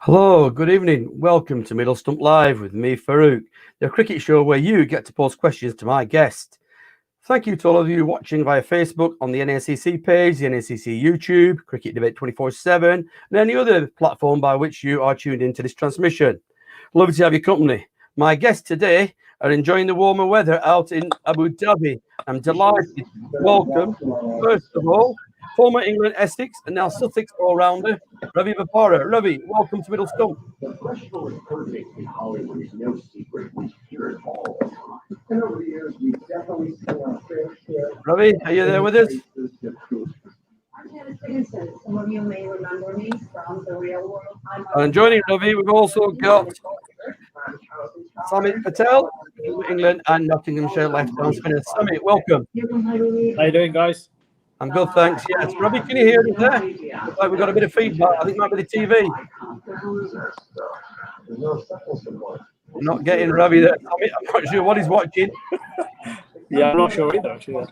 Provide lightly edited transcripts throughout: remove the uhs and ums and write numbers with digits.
Hello, good evening. Welcome to Middle Stump Live with me, Farouk, the cricket show where you get to post questions to my guest. Thank you to all of you watching via Facebook on the NACC page, the NACC YouTube, Cricket Debate 24/7, and any other platform by which you are tuned into this transmission. Lovely to have your company. My guests today are enjoying the warmer weather out in Abu Dhabi. I'm delighted to welcome, first of all, former England Essex and now Sussex all-rounder, Ravi Samit. Ravi, welcome to Middle Stump. The threshold is perfect in Hollywood is no secret. We hear it all the time. And over the years, we've definitely seen our fair share. Ravi, are you there with us? I'm Janice Dickinson. Some of you may remember me from the real world. And joining Ravi, we've also got Samit Patel, England and Nottinghamshire left-arm spinner. Samit, welcome. How you doing, guys? I'm good, thanks. Yes, Ravi, can you hear us there? Looks like we've got a bit of feedback. I think it might be the TV. We're not getting Ravi there. Samit, I'm not sure what he's watching. Yeah, I'm not sure either, actually.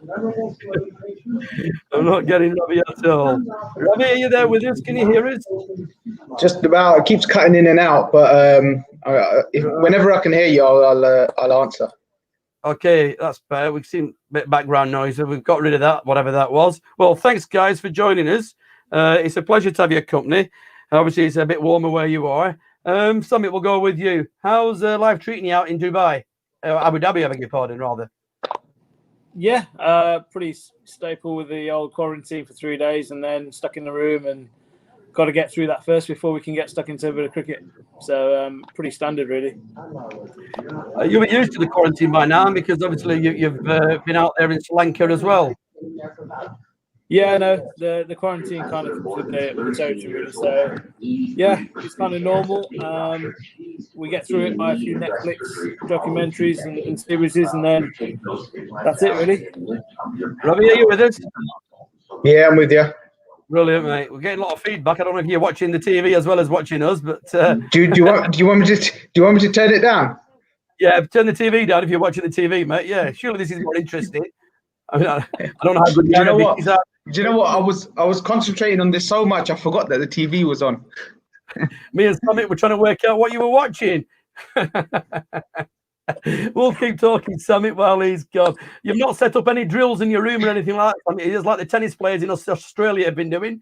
I'm not getting Ravi at all. Ravi, are you there with us? Can you hear us? Just about. It keeps cutting in and out, but whenever I can hear you, I'll answer. Okay, that's better. We've seen a bit of background noise, so we've got rid of that, whatever that was. Well, thanks, guys, for joining us. It's a pleasure to have your company. Obviously, it's a bit warmer where you are. Samit, we'll go with you. How's life treating you out in Dubai? Abu Dhabi, I beg your pardon, rather. Yeah, pretty staple with the old quarantine for 3 days and then stuck in the room and got to get through that first before we can get stuck into a bit of cricket. So pretty standard, really. You're used to the quarantine by now because obviously you've been out there in Sri Lanka as well. Yeah, no, the quarantine kind of comes with the territory, really. So, yeah, it's kind of normal. We get through it by a few Netflix documentaries and series, and then that's it, really. Ravi, are you with us? Yeah, I'm with you. Brilliant, mate. We're getting a lot of feedback. I don't know if you're watching the TV as well as watching us, but do you want me to turn it down? Yeah, turn the TV down if you're watching the TV, mate. Yeah, surely this is more interesting. I mean, I don't know how good you know what. Do you know what? I was concentrating on this so much I forgot that the TV was on. Me and Samit were trying to work out what you were watching. We'll keep talking, Samit, while he's gone. You've not set up any drills in your room or anything like that. I mean, it's like the tennis players in Australia have been doing.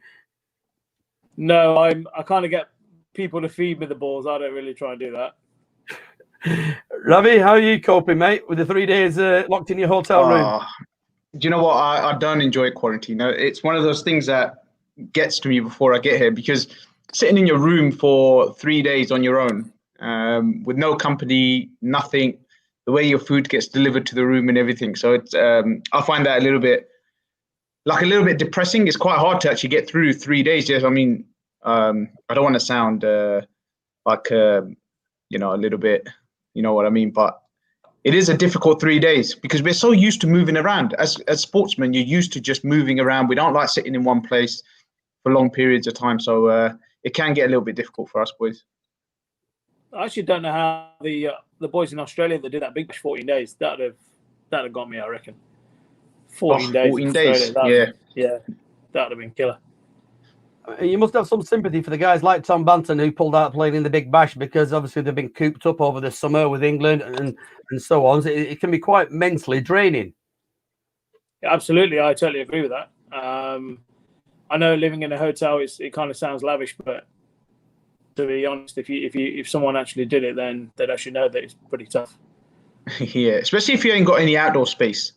No, I kind of get people to feed me the balls. I don't really try and do that. Ravi, how are you coping, mate, with the 3 days locked in your hotel room? Do you know what? I don't enjoy quarantine. It's one of those things that gets to me before I get here because sitting in your room for 3 days on your own, with no company, nothing, the way your food gets delivered to the room and everything. So it's I find that a little bit depressing. It's quite hard to actually get through 3 days. Yes, I mean, I don't want to sound like a little bit, you know what I mean, but it is a difficult 3 days because we're so used to moving around. As sportsmen, you're used to just moving around. We don't like sitting in one place for long periods of time. So it can get a little bit difficult for us boys. I actually don't know how the boys in Australia that did that big bash 14 days, that'd have got me, I reckon. 14 days. 14 days, yeah. That'd have been killer. You must have some sympathy for the guys like Tom Banton who pulled out playing in the Big Bash because obviously they've been cooped up over the summer with England and so on. So it can be quite mentally draining. Yeah, absolutely, I totally agree with that. I know living in a hotel it kind of sounds lavish, but to be honest, if someone actually did it, then they'd actually know that it's pretty tough. Yeah, especially if you ain't got any outdoor space.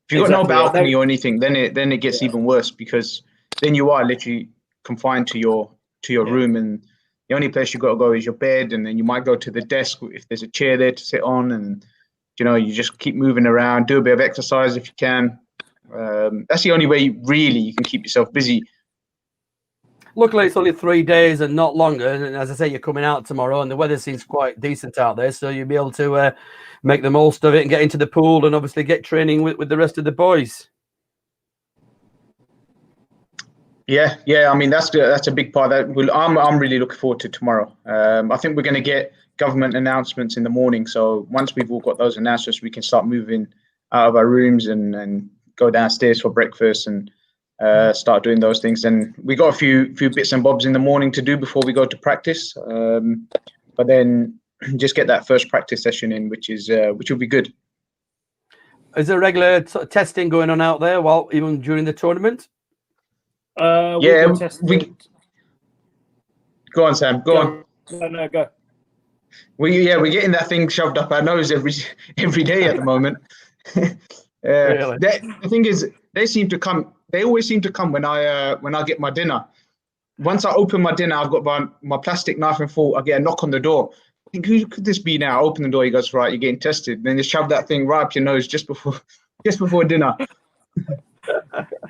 If you've got no balcony or anything, then it gets even worse because then you are literally confined to your room, and the only place you've got to go is your bed, and then you might go to the desk if there's a chair there to sit on, and you just keep moving around, do a bit of exercise if you can. That's the only way really you can keep yourself busy. Luckily, it's only 3 days and not longer. And as I say, you're coming out tomorrow, and the weather seems quite decent out there, so you'll be able to make the most of it and get into the pool, and obviously get training with the rest of the boys. Yeah. I mean, that's a big part. I'm really looking forward to tomorrow. I think we're going to get government announcements in the morning. So once we've all got those announcements, we can start moving out of our rooms and go downstairs for breakfast and start doing those things. And we got a few bits and bobs in the morning to do before we go to practice. But then just get that first practice session in, which will be good. Is there regular sort of testing going on out there while even during the tournament? Yeah, go on, Sam. Go on. No, go. We're getting that thing shoved up our nose every day at the moment. Really? The thing is, they always seem to come when I get my dinner. Once I open my dinner, I've got my plastic knife and fork. I get a knock on the door. I think, who could this be now? I open the door. He goes, right, you're getting tested. Then they shove that thing right up your nose just before dinner.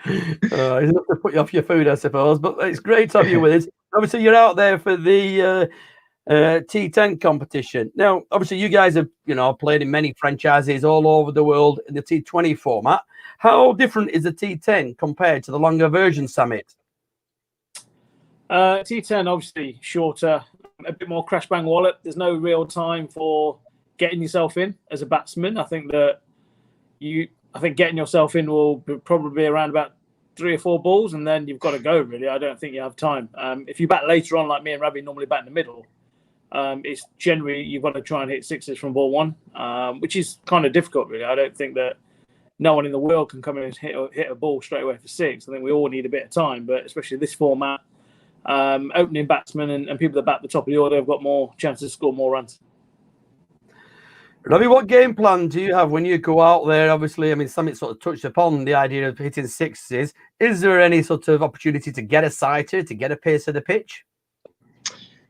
It's enough to put you off your food, I suppose. But it's great to have you with us. Obviously, you're out there for the T10 competition. Now, obviously, you guys have played in many franchises all over the world in the T20 format. How different is the T10 compared to the longer version, Samit? T10 obviously shorter, a bit more crash bang wallet. There's no real time for getting yourself in as a batsman. I think getting yourself in will probably be around about 3 or 4 balls, and then you've got to go. Really, I don't think you have time. If you bat later on, like me and Ravi normally bat in the middle, it's generally you've got to try and hit sixes from ball 1, which is kind of difficult. Really, I don't think that no one in the world can come in and hit a ball straight away for 6. I think we all need a bit of time, but especially this format. Opening batsmen and people that bat the top of the order have got more chances to score more runs. Ravi, what game plan do you have when you go out there? Obviously, I mean, Samit sort of touched upon the idea of hitting sixes. Is there any sort of opportunity to get a sighter, to get a pace of the pitch?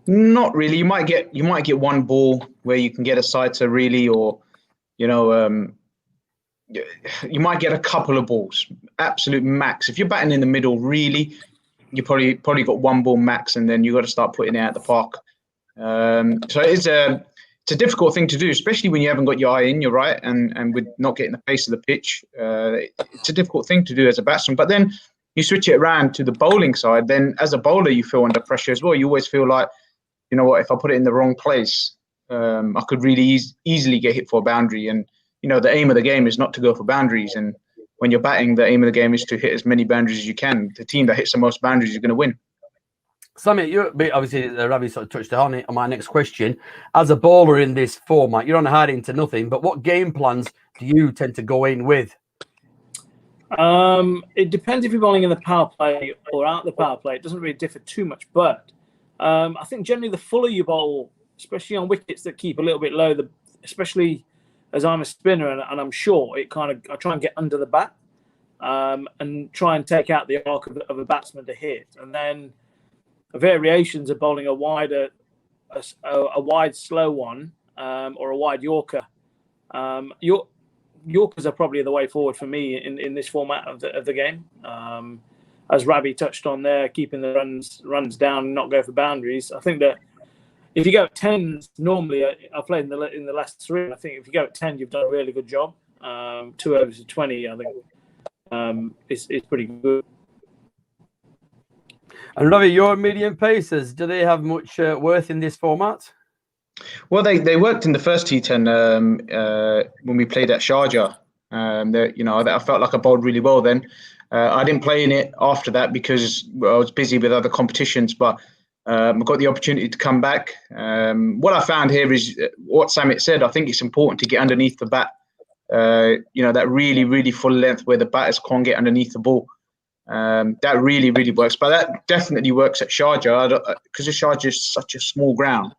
Not really. You might get one ball where you can get a sighter, really, or you might get a couple of balls. Absolute max. If you're batting in the middle, really, you probably got one ball max, and then you got to start putting it at the park. So it's a difficult thing to do, especially when you haven't got your eye in, you're right, and with not getting the pace of the pitch. It's a difficult thing to do as a batsman. But then you switch it around to the bowling side, then as a bowler, you feel under pressure as well. You always feel like, you know what, if I put it in the wrong place, I could really easily get hit for a boundary. And, the aim of the game is not to go for boundaries. And when you're batting, the aim of the game is to hit as many boundaries as you can. The team that hits the most boundaries is going to win. Samit, obviously, Ravi sort of touched on it on my next question. As a bowler in this format, you're on hiding to nothing, but what game plans do you tend to go in with? It depends if you're bowling in the power play or out the power play. It doesn't really differ too much, but I think generally the fuller you bowl, especially on wickets that keep a little bit low, especially as I'm a spinner and I'm short, I try and get under the bat and try and take out the arc of a batsman to hit. And then variations of bowling a wide slow one or a wide Yorker. Yorkers are probably the way forward for me in this format of the game. As Ravi touched on there, keeping the runs down and not go for boundaries. I think that if you go at 10s, normally I played in the last 3. I think if you go at 10, you've done a really good job. 2 overs of 20, I think, is pretty good. And Ravi, your medium pacers, do they have much worth in this format? Well, they worked in the first T10 when we played at Sharjah. I felt like I bowled really well then. I didn't play in it after that because I was busy with other competitions, but I got the opportunity to come back. What I found here is what Samit said. I think it's important to get underneath the bat, that really, really full length where the batters can't get underneath the ball. That really, really works. But that definitely works at Sharjah because Sharjah is such a small ground.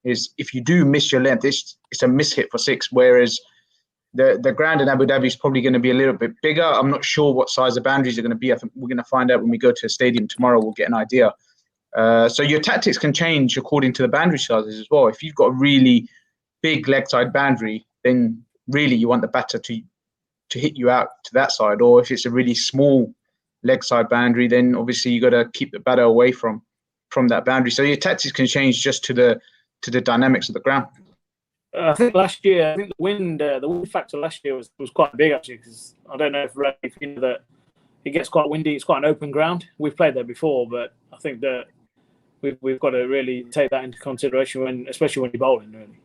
Is if you do miss your length, it's a miss hit for 6, whereas the ground in Abu Dhabi is probably going to be a little bit bigger. I'm not sure what size the boundaries are going to be. I think we're going to find out when we go to a stadium tomorrow. We'll get an idea. So your tactics can change according to the boundary sizes as well. If you've got a really big leg side boundary, then really you want the batter to hit you out to that side. Or if it's a really small leg side boundary, then obviously you got to keep the batter away from that boundary. So your tactics can change just to the dynamics of the ground. I think last year, the wind factor last year was quite big actually, because I don't know if you know that it gets quite windy. It's quite an open ground. We've played there before, but I think that we've got to really take that into consideration especially when you're bowling. Really,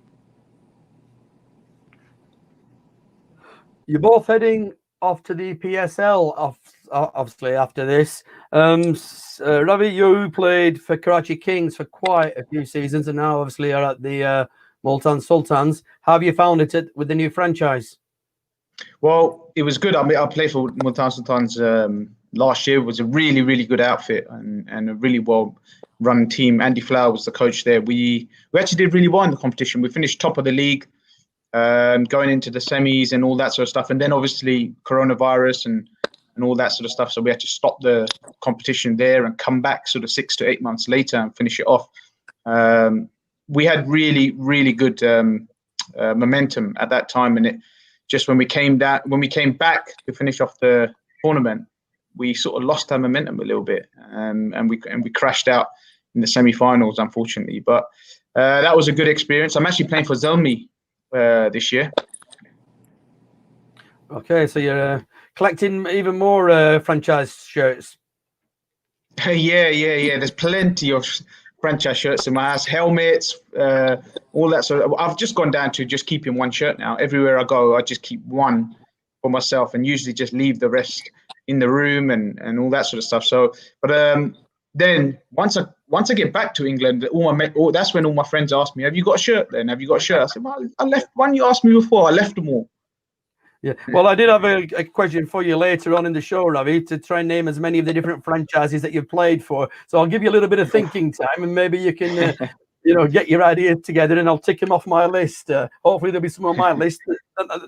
you're both heading off to the PSL obviously after this. Ravi, you played for Karachi Kings for quite a few seasons, and now obviously are at the Multan Sultans. How have you found it with the new franchise? Well, it was good. I mean, I played for Multan Sultans last year. It was a really, really good outfit and a really well-run team. Andy Flower was the coach there. We actually did really well in the competition. We finished top of the league, going into the semis and all that sort of stuff. And then obviously coronavirus and all that sort of stuff. So we had to stop the competition there and come back sort of 6 to 8 months later and finish it off. We had really, really good momentum at that time, and it just when we came back to finish off the tournament, we sort of lost our momentum a little bit, and we crashed out in the semi-finals, unfortunately. But that was a good experience. I'm actually playing for Zelmi this year. Okay, so you're collecting even more franchise shirts. Yeah. There's plenty of franchise shirts in my house, helmets, all that sort of. I've just gone down to just keeping one shirt now. Everywhere I go, I just keep one for myself, and usually just leave the rest in the room and all that sort of stuff. So, but then once I get back to England, that's when all my friends ask me, "Have you got a shirt? Then have you got a shirt?" I said, "Well, I left one. You asked me before. I left them all." Yeah, well, I did have a question for you later on in the show, Ravi, to try and name as many of the different franchises that you've played for. So I'll give you a little bit of thinking time, and maybe you can, get your ideas together, and I'll tick them off my list. Hopefully, there'll be some on my list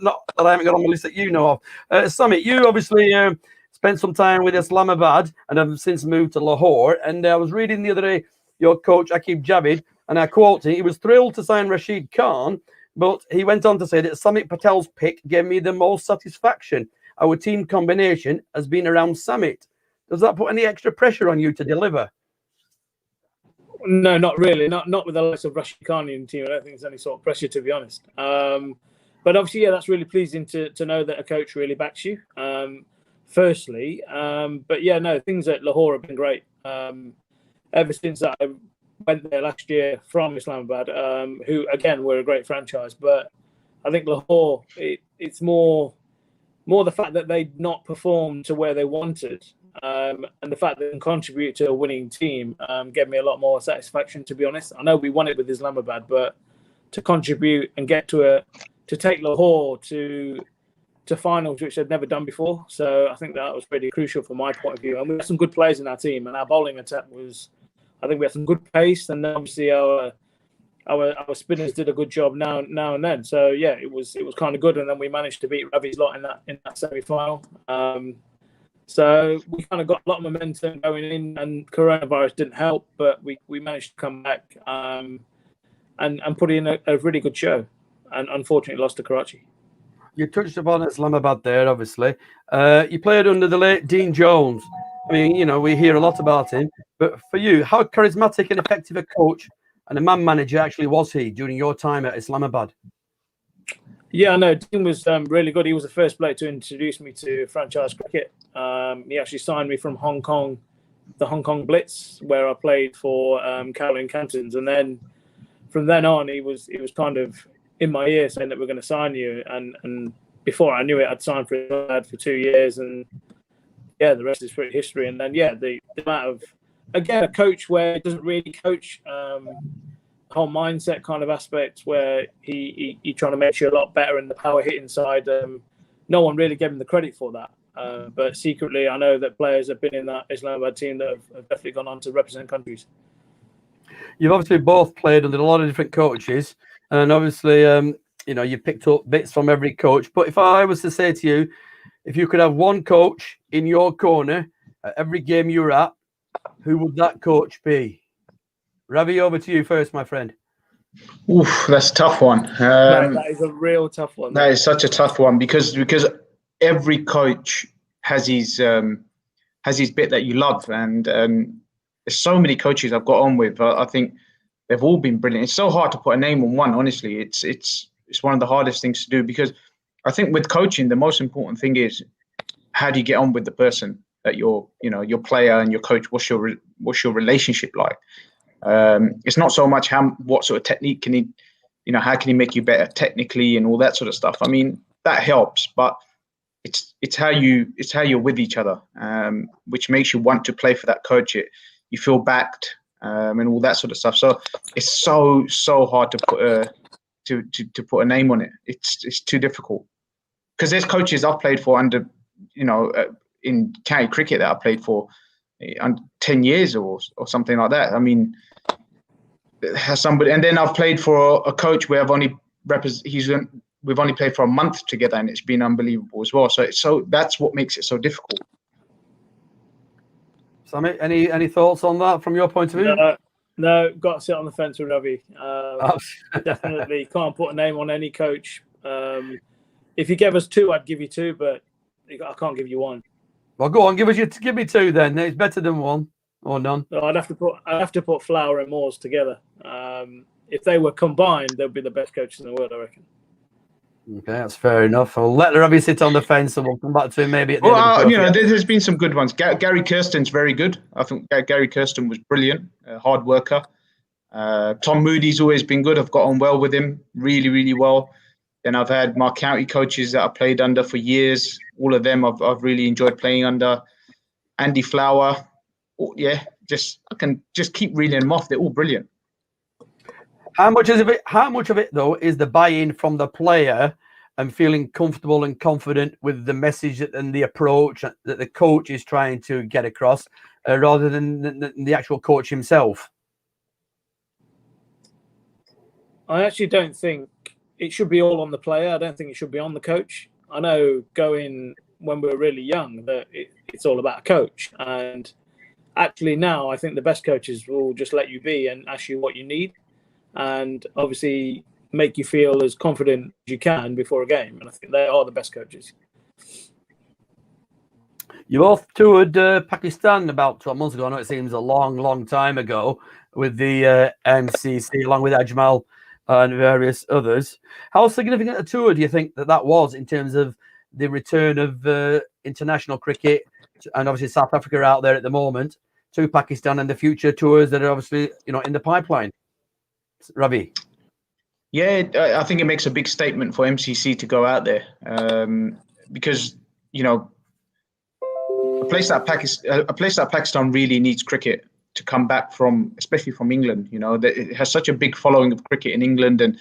not that I haven't got on my list that you know of. Samit, you obviously spent some time with Islamabad and have since moved to Lahore. And I was reading the other day your coach Akib Javid, and I quote, he was thrilled to sign Rashid Khan. But he went on to say that Samit Patel's pick gave me the most satisfaction. Our team combination has been around Samit. Does that put any extra pressure on you to deliver? No, not really. Not with the likes of Rashid Khan in the team. I don't think there's any sort of pressure, to be honest. But obviously, yeah, that's really pleasing to know that a coach really backs you. Firstly, but yeah, no, things at Lahore have been great. Ever since I went there last year from Islamabad, who again were a great franchise, but I think Lahore, it's more the fact that they'd not performed to where they wanted, and the fact that they can contribute to a winning team gave me a lot more satisfaction, to be honest. I know we won it with Islamabad, but to contribute and get to take Lahore to finals, which they'd never done before. So I think that was pretty crucial from my point of view. And we had some good players in our team, and our bowling attack was, I think we had some good pace, and obviously our spinners did a good job now and then. So yeah, it was kind of good, and then we managed to beat Ravi's lot in that semi-final. So we kind of got a lot of momentum going in, and coronavirus didn't help, but we managed to come back and put in a really good show, and unfortunately lost to Karachi. You touched upon Islamabad there, obviously. You played under the late Dean Jones. I mean, we hear a lot about him. But for you, how charismatic and effective a coach and a man manager actually was he during your time at Islamabad? Yeah, no, Dean was really good. He was the first player to introduce me to franchise cricket. He actually signed me from the Hong Kong Blitz, where I played for Caroline Cantons. And then from then on, he was kind of in my ear saying that we're going to sign you. And before I knew it, I'd signed for Islamabad for 2 years. And yeah, the rest is pretty history. And then, yeah, the amount of, again, a coach where he doesn't really coach, whole mindset kind of aspect where he trying to make you a lot better in the power hitting side. No one really gave him the credit for that. But secretly, I know that players have been in that Islamabad team that have definitely gone on to represent countries. You've obviously both played under a lot of different coaches, and obviously, you picked up bits from every coach. But if I was to say to you, if you could have one coach in your corner at every game you were at, who would that coach be? Ravi, over to you first, my friend. Oof, that's a tough one. That is a real tough one. That is such a tough one because every coach has his bit that you love, and there's so many coaches I've got on with. I think they've all been brilliant. It's so hard to put a name on one. Honestly, it's one of the hardest things to do because I think with coaching, the most important thing is how do you get on with the person that your player and your coach. What's your relationship like? It's not so much what sort of technique can he, how can he make you better technically and all that sort of stuff. I mean, that helps, but it's how you're with each other, which makes you want to play for that coach. You feel backed, and all that sort of stuff. So it's so hard to put a name on it. It's too difficult, because there's coaches I've played for under, in county cricket that I played for under 10 years or something like that. I mean, has somebody, and then I've played for a coach where we've only played for a month together, and it's been unbelievable as well. So that's what makes it so difficult. Samit, any thoughts on that from your point of view? No, got to sit on the fence with Ravi. Definitely can't put a name on any coach. If you gave us two, I'd give you two, but I can't give you one. Well, go on, give me two then. It's better than one or none. So I'd have to put Flower and Moores together. If they were combined, they'd be the best coaches in the world, I reckon. Okay, that's fair enough. I'll let Ravi sit on the fence, and we'll come back to him maybe at the end of the there's been some good ones. Gary Kirsten's very good. I think Gary Kirsten was brilliant, hard worker. Tom Moody's always been good. I've got on well with him, really, really well. Then I've had my county coaches that I played under for years. All of them I've really enjoyed playing under. Andy Flower, I can just keep reading them off. They're all brilliant. How much of it though is the buy-in from the player and feeling comfortable and confident with the message and the approach that the coach is trying to get across, rather than the actual coach himself? I actually don't think it should be all on the player. I don't think it should be on the coach. I know going when we were really young that it's all about a coach, and actually now I think the best coaches will just let you be and ask you what you need, and obviously make you feel as confident as you can before a game. And I think they are the best coaches. You both toured Pakistan about 12 months ago. I know it seems a long time ago, with the MCC along with Ajmal and various others. How significant a tour do you think that was in terms of the return of international cricket, and obviously South Africa out there at the moment, to Pakistan, and the future tours that are obviously in the pipeline? Ravi? Yeah, I think it makes a big statement for MCC to go out there, because a place like Pakistan really needs cricket to come back from, especially from England. It has such a big following of cricket in England, and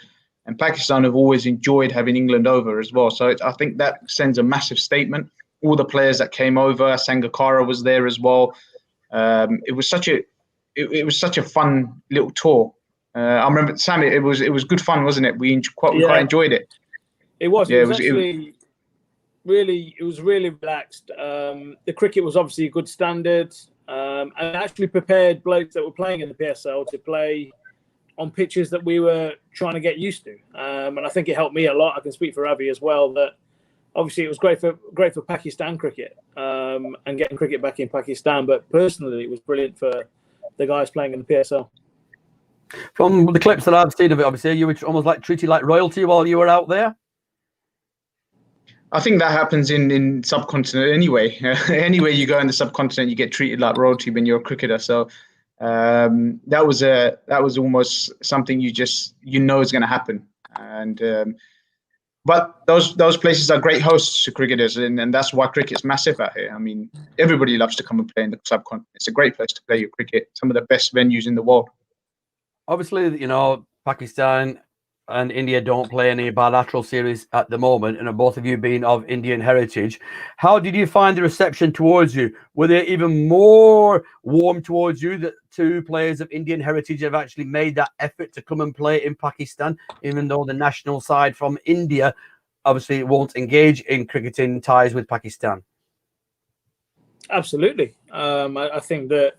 Pakistan have always enjoyed having England over as well. So I think that sends a massive statement. All the players that came over, Sangakkara was there as well. It was such a fun little tour. I remember, Sammy, it was good fun, wasn't it? We quite enjoyed it. It was. Yeah, it was actually really relaxed. The cricket was obviously a good standard, and actually prepared blokes that were playing in the PSL to play on pitches that we were trying to get used to. And I think it helped me a lot. I can speak for Ravi as well, that obviously it was great for Pakistan cricket, and getting cricket back in Pakistan. But personally, it was brilliant for the guys playing in the PSL. From the clips that I've seen of it, obviously, you were almost like treated like royalty while you were out there. I think that happens in subcontinent anyway. Anywhere you go in the subcontinent, you get treated like royalty when you're a cricketer. So that was almost something you know is going to happen. And but those places are great hosts to cricketers, and that's why cricket's massive out here. I mean, everybody loves to come and play in the subcontinent. It's a great place to play your cricket. Some of the best venues in the world. Obviously, Pakistan and India don't play any bilateral series at the moment, and both of you being of Indian heritage, how did you find the reception towards you? Were they even more warm towards you, that two players of Indian heritage have actually made that effort to come and play in Pakistan, even though the national side from India obviously won't engage in cricketing ties with Pakistan? Absolutely. I think that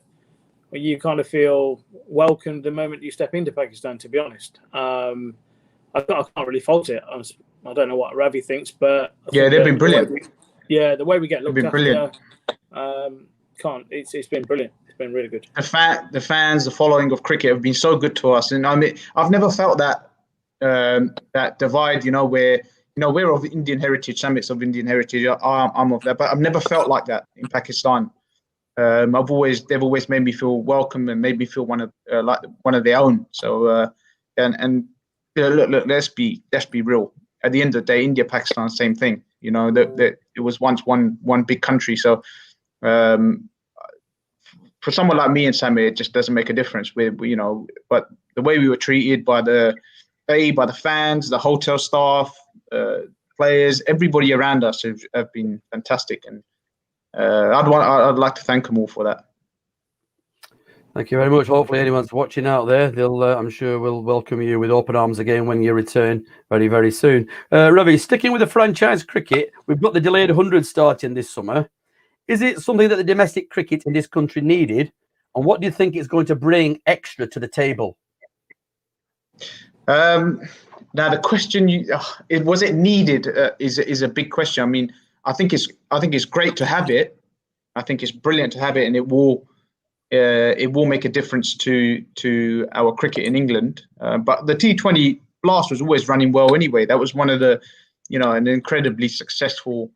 you kind of feel welcomed the moment you step into Pakistan, to be honest. I can't really fault it. I don't know what Ravi thinks, but they've been brilliant. The way we get looked after, brilliant. It's been brilliant. It's been really good. The fans, the following of cricket have been so good to us, and I mean, I've never felt that that divide. Where we're of Indian heritage, Samit's of Indian heritage. I'm of that, but I've never felt like that in Pakistan. They've always made me feel welcome and made me feel one of their own. So look, let's be real. At the end of the day, India, Pakistan, same thing. You know, that it was once one big country. So for someone like me and Sammy, it just doesn't make a difference. But the way we were treated by the fans, the hotel staff, players, everybody around us have been fantastic, and I'd like to thank them all for that. Thank you very much. Hopefully, anyone's watching out there, they'll, I'm sure, will welcome you with open arms again when you return very, very soon. Ravi, sticking with the franchise cricket, we've got the delayed 100 starting this summer. Is it something that the domestic cricket in this country needed? And what do you think it's going to bring extra to the table? Now, the question was it needed is a big question. I mean, I think it's great to have it. I think it's brilliant to have it, and it will make a difference to our cricket in England. But the T20 Blast was always running well anyway. That was one of the, an incredibly successful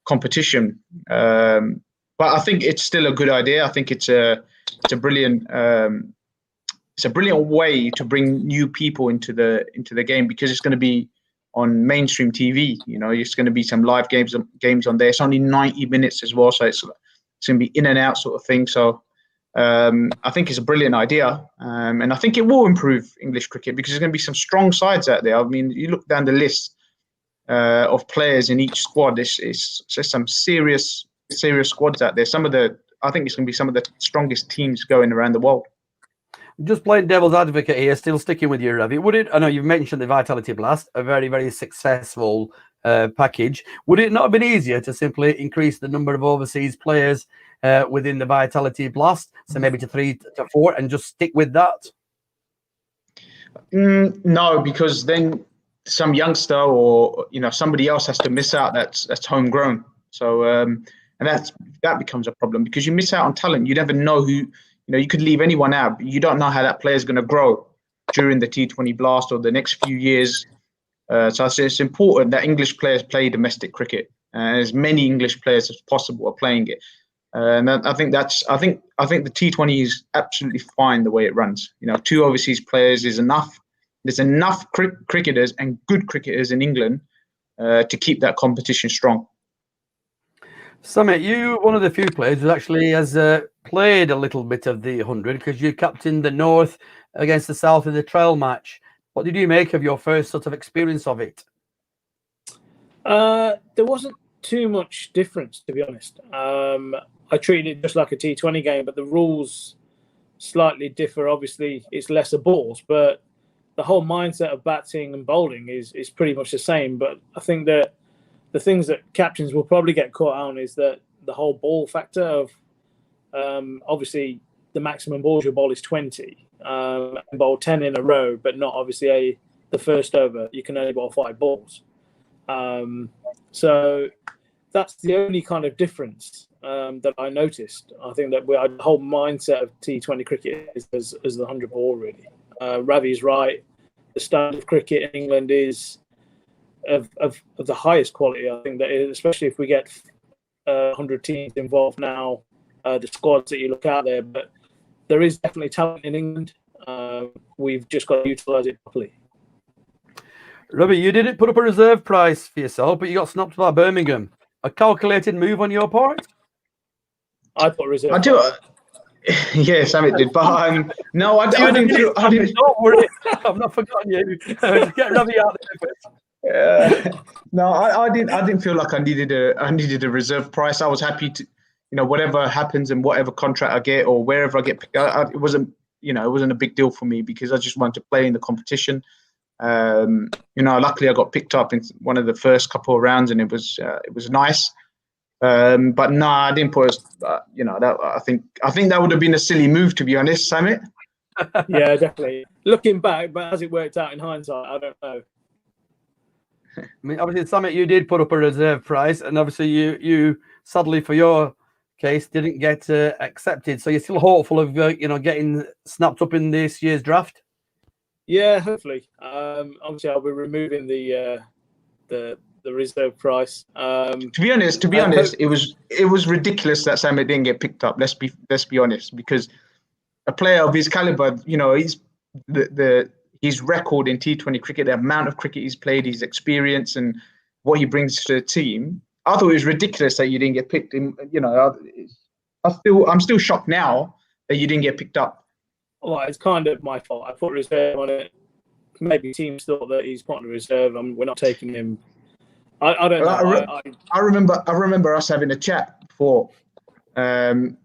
competition. But I think it's still a good idea. I think it's a brilliant way to bring new people into the game, because it's going to be on mainstream TV. It's going to be some live games on there. It's only 90 minutes as well, so it's going to be in and out sort of thing. So I think it's a brilliant idea, and I think it will improve English cricket, because there's going to be some strong sides out there. I mean, you look down the list of players in each squad. There's some serious squads out there. I think it's going to be some of the strongest teams going around the world. Just playing devil's advocate here, still sticking with you, Ravi. I know you've mentioned the Vitality Blast, a very, very successful package. Would it not have been easier to simply increase the number of overseas players within the Vitality Blast, so maybe to 3 to 4, and just stick with that? No, because then some youngster or somebody else has to miss out. That's homegrown. So and that becomes a problem, because you miss out on talent. You never know who. You could leave anyone out, but you don't know how that player is going to grow during the T20 Blast or the next few years. So it's important that English players play domestic cricket, and as many English players as possible are playing it. And I think the T20 is absolutely fine the way it runs. 2 overseas players is enough. There's enough cricketers and good cricketers in England to keep that competition strong. Samit, you one of the few players who actually has played a little bit of the 100, because you captained the North against the South in the trial match. What did you make of your first sort of experience of it? There wasn't too much difference, to be honest. I treated it just like a T20 game, but the rules slightly differ. Obviously, it's lesser balls, but the whole mindset of batting and bowling is pretty much the same. But I think that the things that captains will probably get caught on is that the whole ball factor of obviously the maximum balls your bowl is 20, and bowl 10 in a row, but not obviously the first over. You can only bowl 5 balls. So that's the only kind of difference that I noticed. I think that the whole mindset of T20 cricket is as the 100 ball, really. Ravi's right. The standard of cricket in England is of the highest quality. I think that especially if we get 100 teams involved now, the squads that you look out there, but there is definitely talent in England. We've just got to utilise it properly. Ravi, you didn't put up a reserve price for yourself, but you got snapped by Birmingham. A calculated move on your part? I put reserve. I do. Yes, Samit did, but no, I didn't. Don't worry, I've not forgotten you. Get Ravi out there first. No, I didn't feel like I needed a reserve price. I was happy to, whatever happens and whatever contract I get or wherever I get picked. It wasn't a big deal for me, because I just wanted to play in the competition. Luckily I got picked up in one of the first couple of rounds, and it was nice. But no, I didn't put. That I think that would have been a silly move, to be honest, Samit. Yeah, definitely. Looking back, but as it worked out in hindsight, I don't know. I mean, obviously, Samit, you did put up a reserve price, and obviously, you sadly for your case didn't get accepted. So you're still hopeful of getting snapped up in this year's draft. Yeah, hopefully. Obviously, I'll be removing the reserve price. To be honest, it was ridiculous that Samit didn't get picked up. Let's be honest, because a player of his caliber, he's his record in T20 cricket, the amount of cricket he's played, his experience, and what he brings to the team, I thought it was ridiculous that you didn't get picked. I'm still shocked now that you didn't get picked up. Well, it's kind of my fault. I put reserve on it. Maybe teams thought that he's put on reserve. We're not taking him. I don't know. I remember us having a chat before, and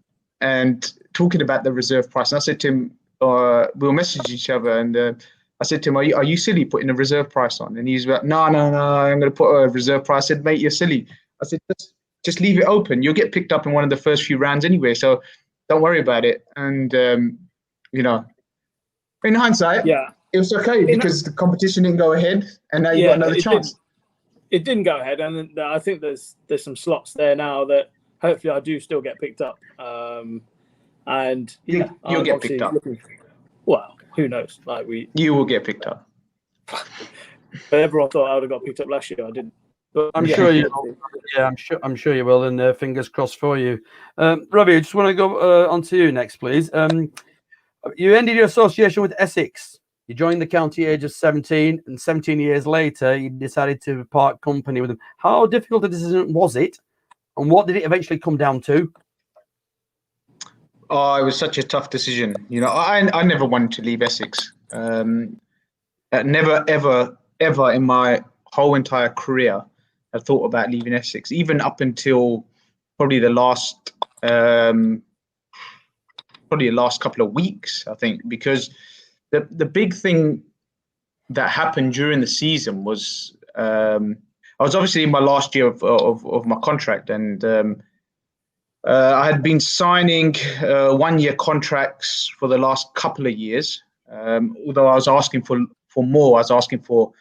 talking about the reserve price. And I said to him, we'll message each other, and I said to him, are you silly putting a reserve price on? And he's like, no, I'm going to put a reserve price. I said, mate, you're silly. I said, just leave it open. You'll get picked up in one of the first few rounds anyway, so don't worry about it. And, in hindsight, it was okay because the competition didn't go ahead, and now you got another chance. It didn't go ahead, and I think there's some slots there now that hopefully I do still get picked up. And you'll get picked up. Well, who knows? You will get picked up. But everyone thought I would have got picked up last year. I didn't. But I'm sure you will. Yeah, I'm sure you will, and fingers crossed for you. Ravi, I just want to go on to you next, please. You ended your association with Essex. You joined the county age of 17, and 17 years later, you decided to part company with them. How difficult a decision was it, and what did it eventually come down to? Oh, it was such a tough decision. I never wanted to leave Essex. Never, ever in my whole entire career I thought about leaving Essex, even up until probably the last couple of weeks, I think, because the big thing that happened during the season was I was obviously in my last year of my contract, and I had been signing 1-year contracts for the last couple of years. Although I was asking for more, I was asking for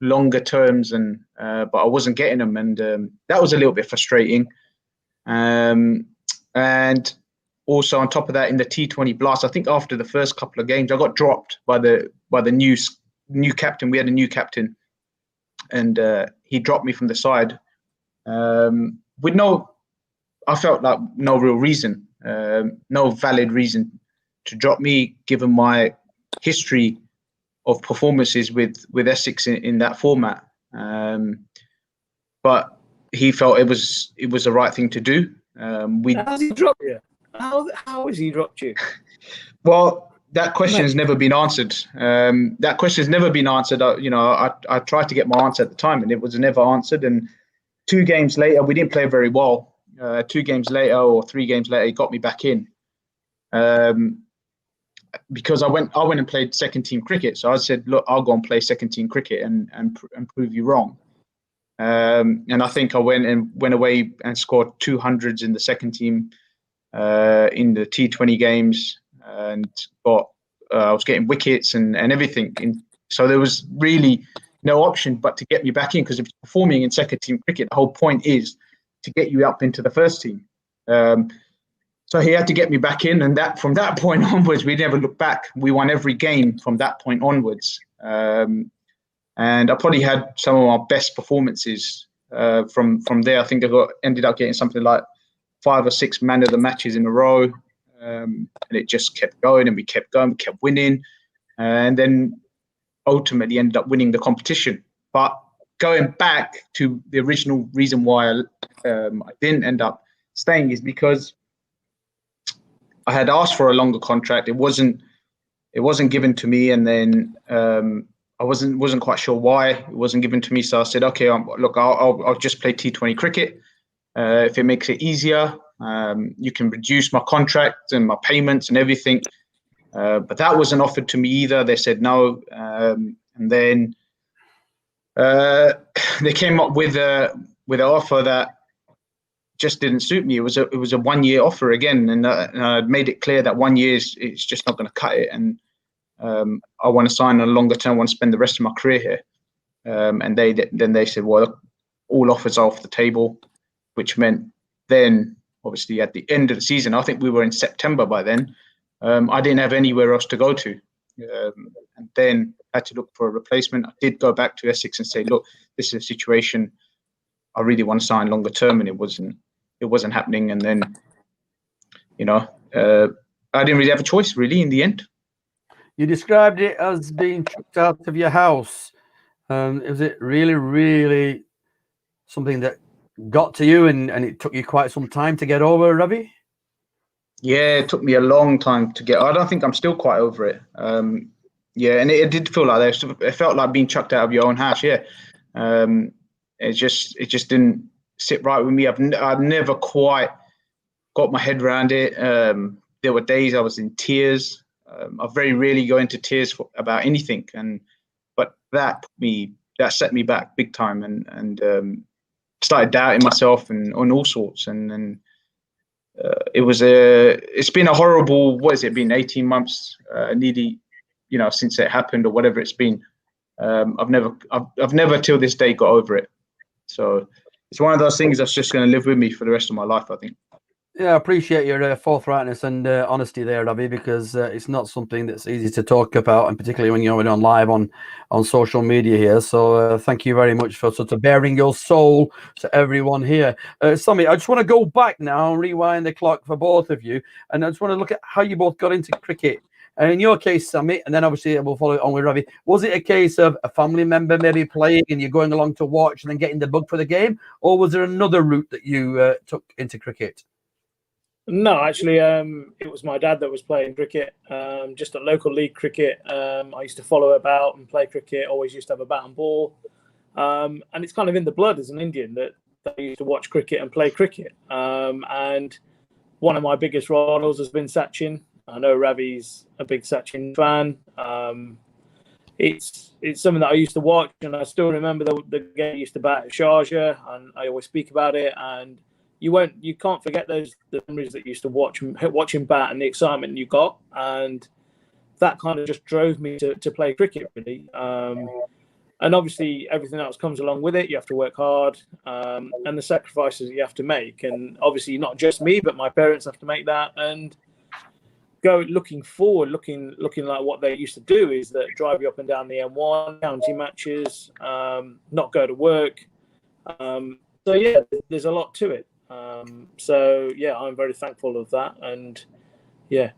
longer terms, and but I wasn't getting them, and that was a little bit frustrating. And also on top of that, in the T20 Blast, I think after the first couple of games, I got dropped by the new captain. We had a new captain, and he dropped me from the side with I felt like no real reason, no valid reason to drop me, given my history of performances with Essex in that format. But he felt it was the right thing to do. How's he dropped you? How has he dropped you? Well, that question's never been answered. That question's never been answered. I tried to get my answer at the time, and it was never answered. And 2 games later, we didn't play very well. 2 games later or 3 games later, he got me back in. Because I went and played second team cricket. So I said, look, I'll go and play second team cricket and prove you wrong. And I think I went away and scored 200s in the second team in the T20 games, and I was getting wickets and everything. So there was really no option but to get me back in, because if you're performing in second team cricket, the whole point is to get you up into the first team. So he had to get me back in, and from that point onwards, we never looked back. We won every game from that point onwards. And I probably had some of my best performances from there. I think I ended up getting something like 5 or 6 man of the matches in a row. And it just kept going, and we kept going, we kept winning. And then ultimately ended up winning the competition. But going back to the original reason why I didn't end up staying is because I had asked for a longer contract. It wasn't given to me, and then I wasn't quite sure why it wasn't given to me. So I said, okay, look, I'll just play T20 cricket. If it makes it easier, you can reduce my contract and my payments and everything. But that wasn't offered to me either. They said no, and then they came up with an offer that just didn't suit me. It was a 1-year offer again, and I made it clear that 1 year it's just not going to cut it, and I want to sign a longer term. I want to spend the rest of my career here. And they said, well, all offers are off the table, which meant then obviously at the end of the season, I think we were in September by then, I didn't have anywhere else to go to, and then I had to look for a replacement. I did go back to Essex and say, look, this is a situation I really want to sign longer term, and it wasn't happening. And then, I didn't really have a choice really in the end. You described it as being chucked out of your house. Was it really, really something that got to you and it took you quite some time to get over, Ravi? Yeah, it took me a long time to get. I don't think I'm still quite over it. Yeah, and it did feel like that. It felt like being chucked out of your own house. Yeah, it just didn't sit right with me. I've never quite got my head around it. There were days I was in tears. I very rarely go into tears about anything, but that set me back big time, and started doubting myself and on all sorts, and it's been a horrible, what has it been, 18 months, nearly, since it happened or whatever it's been. I've never till this day got over it. So it's one of those things that's just going to live with me for the rest of my life, I think. Yeah, I appreciate your forthrightness and honesty there, Ravi, because it's not something that's easy to talk about, and particularly when you're on live on social media here. So thank you very much for sort of bearing your soul to everyone here. Samit, I just want to go back now and rewind the clock for both of you, and I just want to look at how you both got into cricket. And in your case, Samit, and then obviously we'll follow it on with Ravi, was it a case of a family member maybe playing and you're going along to watch and then getting the bug for the game, or was there another route that you took into cricket? No, actually, it was my dad that was playing cricket, just a local league cricket. I used to follow about and play cricket, always used to have a bat and ball. And it's kind of in the blood as an Indian that I used to watch cricket and play cricket. And one of my biggest role models has been Sachin. I know Ravi's a big Sachin fan. It's something that I used to watch, and I still remember the game he used to bat at Sharjah, and I always speak about it. And you can't forget the memories that you used to watch him bat and the excitement you got, and that kind of just drove me to play cricket, really. And obviously everything else comes along with it. You have to work hard, and the sacrifices you have to make, and obviously not just me, but my parents have to make that. And looking forward, looking like what they used to do is that drive you up and down the M1, county matches, not go to work. So yeah, there's a lot to it. So yeah, I'm very thankful of that, and yeah.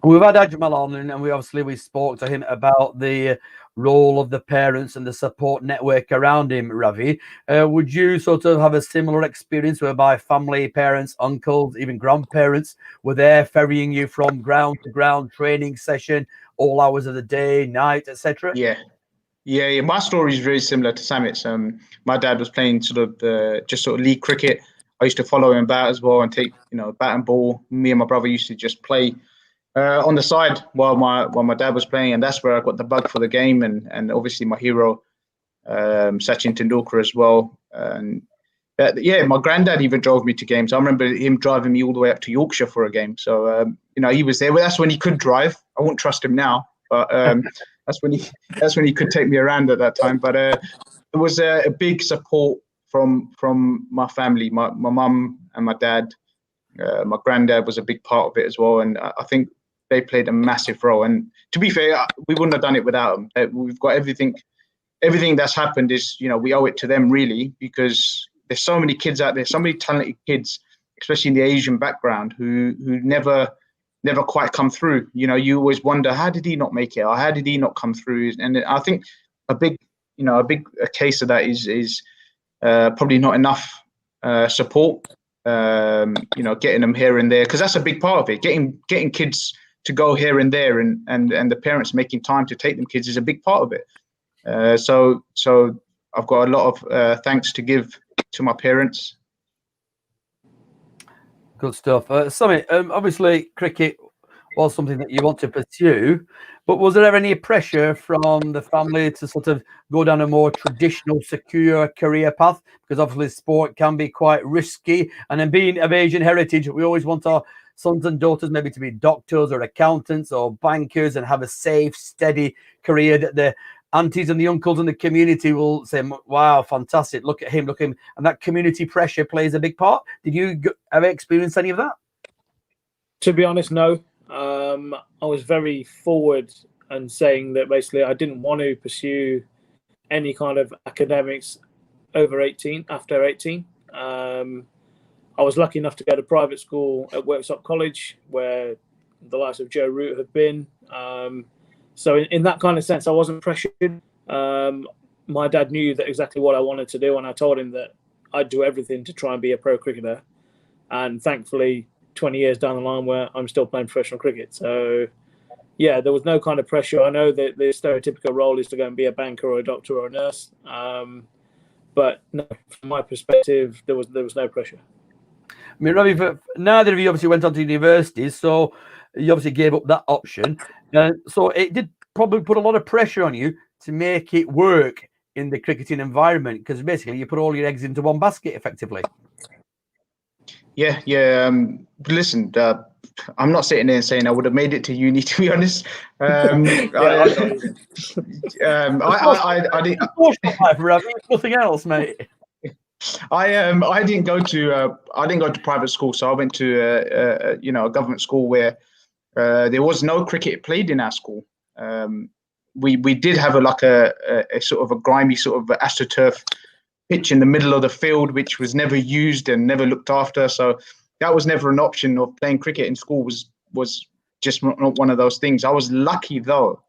We've had Ajmal on, and we spoke to him about the role of the parents and the support network around him. Ravi, would you sort of have a similar experience whereby family, parents, uncles, even grandparents were there ferrying you from ground to ground, training session, all hours of the day, night, etc.? Yeah. My story is very similar to Samit's. My dad was playing sort of league cricket. I used to follow him about as well and take, bat and ball. Me and my brother used to just play on the side while my dad was playing, and that's where I got the bug for the game, and obviously my hero, Sachin Tendulkar as well. And my granddad even drove me to games. I remember him driving me all the way up to Yorkshire for a game. So he was there. Well, that's when he could drive. I wouldn't trust him now, but that's when he could take me around at that time. But it was a big support from my family, my mum and my dad. My granddad was a big part of it as well, and I think they played a massive role. And to be fair, we wouldn't have done it without them. We've got everything that's happened is, we owe it to them, really, because there's so many kids out there, so many talented kids, especially in the Asian background, who never quite come through. You always wonder, how did he not make it, or how did he not come through? And I think a big case of that is probably not enough support. Getting them here and there, because that's a big part of it. Getting kids to go here and there, and the parents making time to take them kids is a big part of it. So I've got a lot of thanks to give to my parents. Good stuff. Samit, obviously cricket was something that you want to pursue, but was there ever any pressure from the family to sort of go down a more traditional, secure career path? Because obviously sport can be quite risky, and then being of Asian heritage, we always want our sons and daughters maybe to be doctors or accountants or bankers and have a safe, steady career that the aunties and the uncles in the community will say, wow, fantastic, look at him, and that community pressure plays a big part. Did you ever experience any of that? To be honest, no. I was very forward and saying that basically I didn't want to pursue any kind of academics after 18. I was lucky enough to go to private school at Worksop College, where the likes of Joe Root have been. So in that kind of sense, I wasn't pressured. My dad knew that exactly what I wanted to do, and I told him that I'd do everything to try and be a pro cricketer. And thankfully, 20 years down the line, where I'm still playing professional cricket. So, yeah, there was no kind of pressure. I know that the stereotypical role is to go and be a banker or a doctor or a nurse. But no, from my perspective, there was no pressure. I mean, Ravi, neither of you obviously went on to universities, so you obviously gave up that option. So it did probably put a lot of pressure on you to make it work in the cricketing environment, because basically you put all your eggs into one basket, effectively. Yeah. Listen, I'm not sitting there and saying I would have made it to uni, to be honest. I didn't. Nothing else, mate. I didn't go to private school, so I went to a government school where there was no cricket played in our school. We did have a sort of a grimy sort of astroturf pitch in the middle of the field, which was never used and never looked after. So that was never an option of playing cricket in school. Was just not one of those things. I was lucky though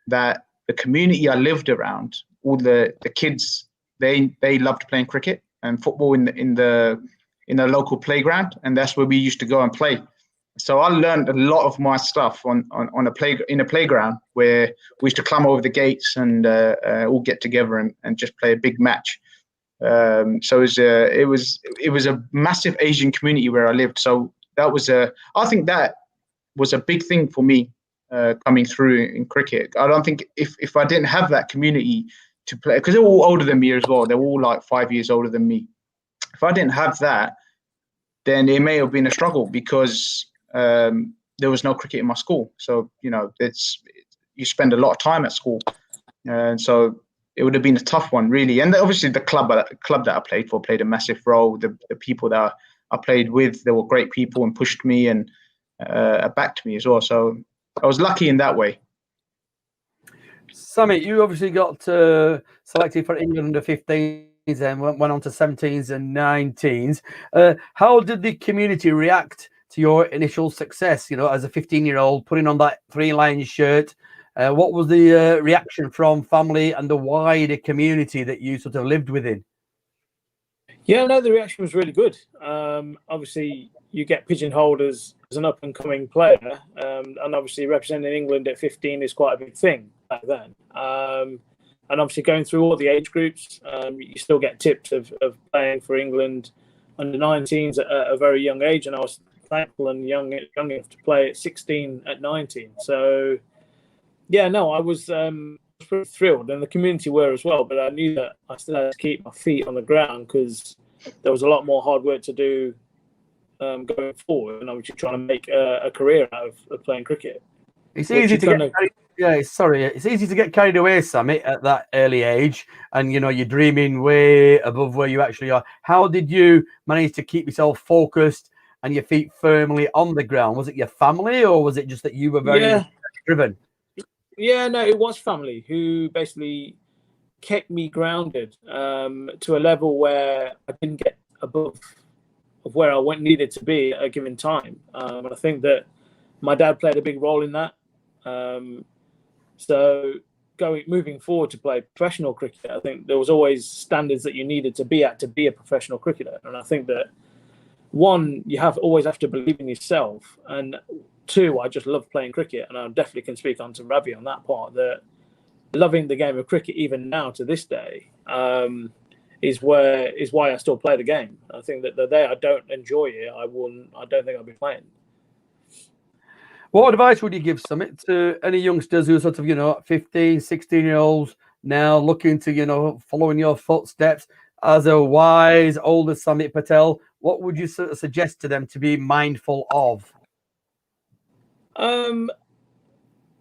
that the community I lived around, all the kids, they loved playing cricket and football in the local playground, and that's where we used to go and play. So I learned a lot of my stuff in a playground where we used to climb over the gates and all get together and just play a big match. So it was a massive Asian community where I lived. So I think that was a big thing for me coming through in cricket. I don't think if I didn't have that community to play, because they're all older than me as well. They're all like 5 years older than me. If I didn't have that, then it may have been a struggle, because there was no cricket in my school. So you spend a lot of time at school, and so it would have been a tough one, really. And obviously the club that I played for played a massive role. The people that I played with, they were great people and pushed me and backed me as well. So I was lucky in that way. Samit, you obviously got selected for England under 15s and went on to 17s and 19s. How did the community react to your initial success, as a 15-year-old, putting on that Three Lions shirt? What was the reaction from family and the wider community that you sort of lived within? Yeah, no, the reaction was really good. Obviously, you get pigeonholed as an up-and-coming player, and obviously representing England at 15 is quite a big thing back then. And obviously going through all the age groups, you still get tips of playing for England under 19s at a very young age, and I was thankful and young enough to play at 16 at 19. So, yeah, no, I was pretty thrilled, and the community were as well. But I knew that I still had to keep my feet on the ground, because there was a lot more hard work to do going forward, and obviously trying to make a career out of playing cricket. It's easy to get carried away, Samit, at that early age, and you're dreaming way above where you actually are. How did you manage to keep yourself focused and your feet firmly on the ground? Was it your family, or was it just that you were very driven? Yeah, no, it was family who basically kept me grounded to a level where I didn't get above of where I needed to be at a given time. And I think that my dad played a big role in that. So moving forward to play professional cricket, I think there was always standards that you needed to be at to be a professional cricketer. And I think that, one, you always have to believe in yourself, and two, I just love playing cricket, and I definitely can speak on to Ravi on that part, that loving the game of cricket even now to this day is why I still play the game. I think that the day I don't enjoy it, I don't think I'll be playing. What advice would you give, Samit, to any youngsters who are sort of 15, 16-year-olds now looking to following your footsteps as a wise older Samit Patel? What would you sort of suggest to them to be mindful of?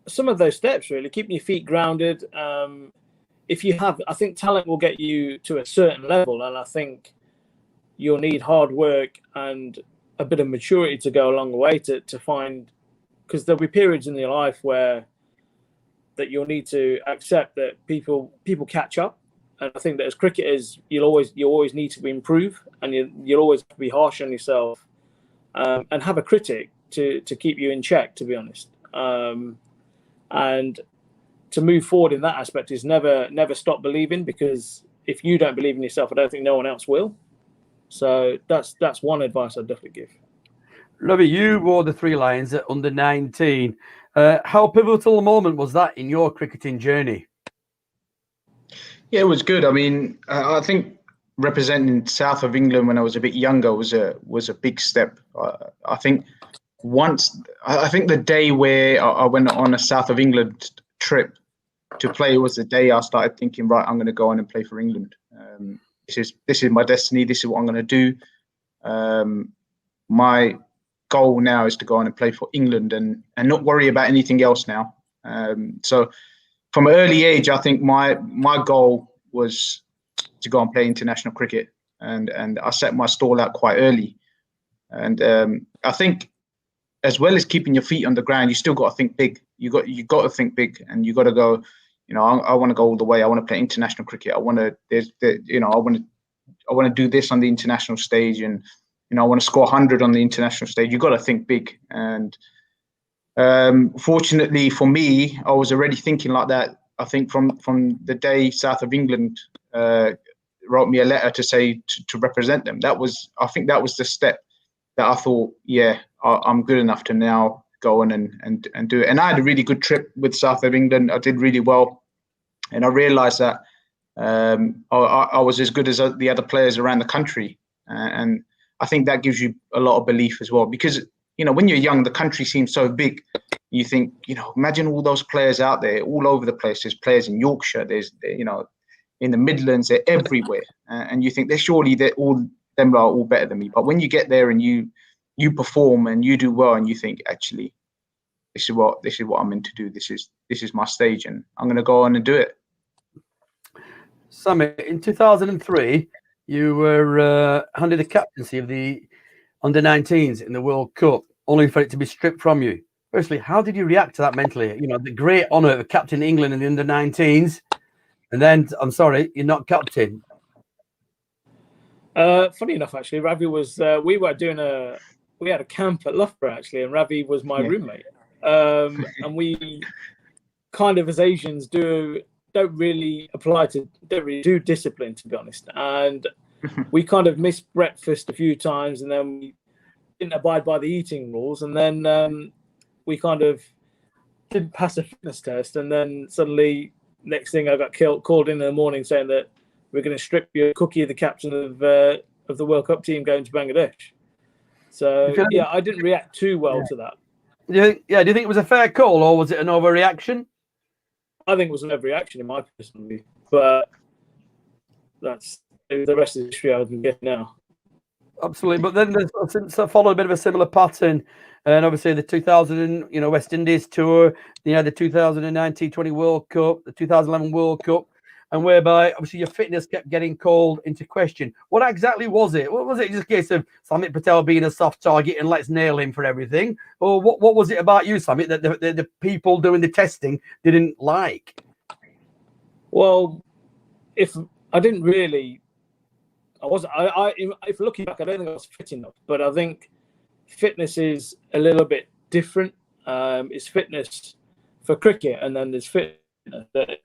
Some of those steps, really. Keeping your feet grounded. I think talent will get you to a certain level, and I think you'll need hard work and a bit of maturity to go along the way to find, because there'll be periods in your life where that you'll need to accept that people catch up. And I think that as cricketers, you always need to improve, and you'll always have to be harsh on yourself, and have a critic to keep you in check, to be honest. And to move forward in that aspect is never stop believing, because if you don't believe in yourself, I don't think no one else will. So that's one advice I'd definitely give. Ravi, you wore the Three Lions at under 19. How pivotal a moment was that in your cricketing journey? Yeah, it was good. I mean, I think representing south of England when I was a bit younger was a big step. I think I think the day where I went on a south of England trip to play was the day I started thinking, right, I'm going to go on and play for England. This is my destiny. This is what I'm going to do. My goal now is to go on and play for England and not worry about anything else now. So from an early age, I think my goal was to go and play international cricket, and I set my stall out quite early. And I think, as well as keeping your feet on the ground, you still got to think big. You got to think big, and you got to go. You know, I want to go all the way. I want to play international cricket. I want to do this on the international stage, and I want to score 100 on the international stage. You got to think big, and fortunately for me, I was already thinking like that. I think from the day South of England wrote me a letter to say to represent them. I think that was the step that I thought, yeah, I'm good enough to now go on and do it. And I had a really good trip with South of England. I did really well, and I realised that I was as good as the other players around the country, and I think that gives you a lot of belief as well, because when you're young, the country seems so big. You think, imagine all those players out there, all over the place. There's players in Yorkshire. There's, in the Midlands. They're everywhere, and you think they're all better than me. But when you get there and you perform and you do well, and you think, actually, this is what I'm meant to do. This is my stage, and I'm going to go on and do it. Samit, in 2003, you were handed the captaincy of the under-19s in the World Cup, only for it to be stripped from you. Firstly, how did you react to that mentally? The great honour of captain England in the under-19s, and then, I'm sorry, you're not captain. Funny enough, actually, Ravi was. We had a camp at Loughborough actually, and Ravi was my roommate. And we kind of, as Asians, don't really do discipline, to be honest. And we kind of missed breakfast a few times, and then we didn't abide by the eating rules, and then we kind of didn't pass a fitness test, and then suddenly, next thing, I got called in the morning saying that we're going to strip you, Cookie, the captain of the World Cup team, going to Bangladesh. So yeah, I didn't react too well to that. Do you think it was a fair call, or was it an overreaction? I think it was an overreaction in my personal view, but that's the rest of the history I can get now. Absolutely, but then there's followed a bit of a similar pattern, and obviously the 2000 West Indies tour, the 2009 T20 World Cup, the 2011 World Cup, and whereby obviously your fitness kept getting called into question. What exactly was it? What was it? Just a case of Samit Patel being a soft target and let's nail him for everything, or what was it about you, Samit, that the people doing the testing didn't like? Well, if looking back, I don't think I was fit enough, but I think fitness is a little bit different. It's fitness for cricket, and then there's fitness that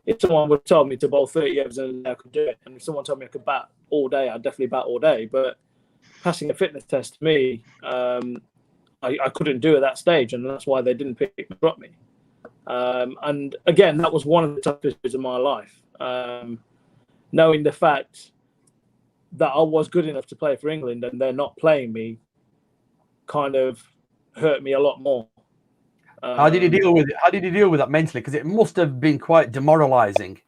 if someone would have told me to bowl 30 overs in a day, I could do it. And if someone told me I could bat all day, I'd definitely bat all day. But passing a fitness test to me, I couldn't do at that stage, and that's why they didn't pick me, drop me. And again, that was one of the toughest days of my life. Knowing the fact that I was good enough to play for England and they're not playing me kind of hurt me a lot more. How did you deal with it? How did you deal with that mentally? Because it must have been quite demoralizing.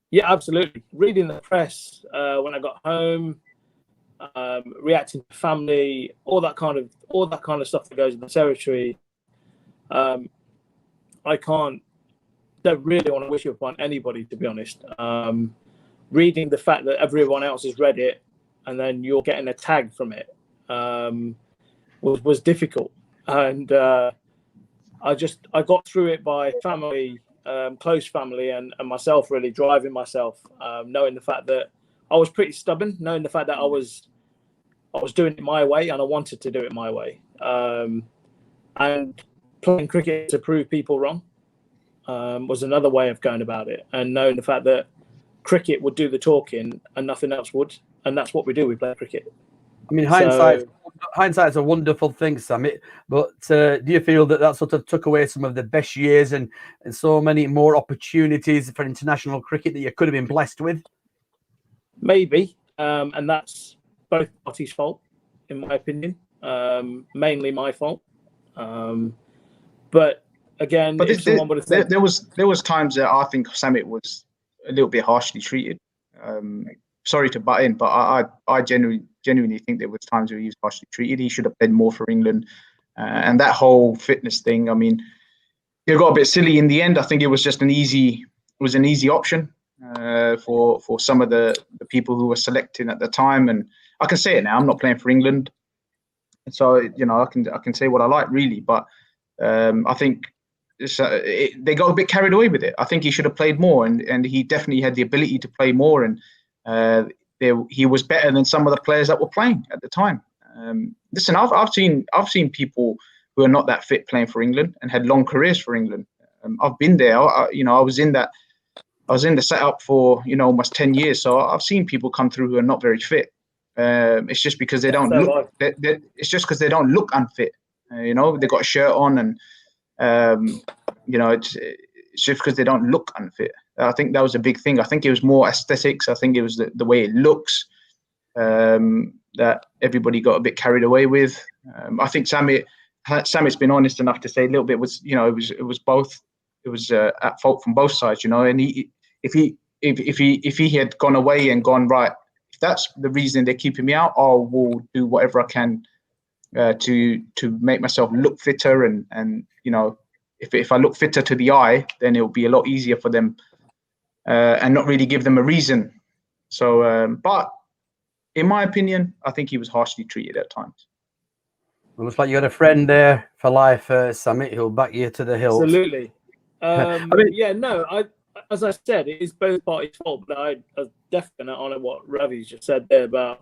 Yeah, absolutely. Reading the press when I got home, reacting to family, all that kind of stuff that goes in the territory. I don't really want to wish it upon anybody, to be honest. Reading the fact that everyone else has read it and then you're getting a tag from it was difficult. And I got through it by family, close family, and myself really driving myself, knowing the fact that I was pretty stubborn, knowing the fact that I was doing it my way and I wanted to do it my way. And playing cricket to prove people wrong was another way of going about it, and knowing the fact that cricket would do the talking and nothing else would. and that's what we do. We play cricket. I mean, So- hindsight's a wonderful thing, Samit. But do you feel that sort of took away some of the best years and so many more opportunities for international cricket that you could have been blessed with? Maybe, and that's both parties' fault, in my opinion. Mainly my fault. But again, But if someone would have said, there was times that I think Samit was a little bit harshly treated. Sorry to butt in, but I genuinely think there was times where he was harshly treated. He should have played more for England, and that whole fitness thing. I mean, it got a bit silly in the end. I think it was just an easy option for some of the people who were selecting at the time. And I can say it now. I'm not playing for England, so I can say what I like really. But I think they got a bit carried away with it. I think he should have played more, and he definitely had the ability to play more. And he was better than some of the players that were playing at the time. Listen, I've seen people who are not that fit playing for England and had long careers for England. I've been there. I was in the setup for almost 10 years. So I've seen people come through who are not very fit. It's just because they don't look. It's just because they don't look unfit. They got a shirt on, and it's just because they don't look unfit. I think that was a big thing. I think it was more aesthetics. I think it was the way it looks that everybody got a bit carried away with. I think Samit's been honest enough to say a little bit was it was both. It was at fault from both sides, and if he had gone away and gone, right, if that's the reason they're keeping me out, I will do whatever I can to make myself look fitter, and if I look fitter to the eye, then it'll be a lot easier for them, and not really give them a reason. So, but in my opinion, I think he was harshly treated at times. It looks like you got a friend there for life, Samit, who'll back you to the hilt. absolutely. I mean- As I said, it is both parties' fault, but I definitely honor what Ravi's just said there about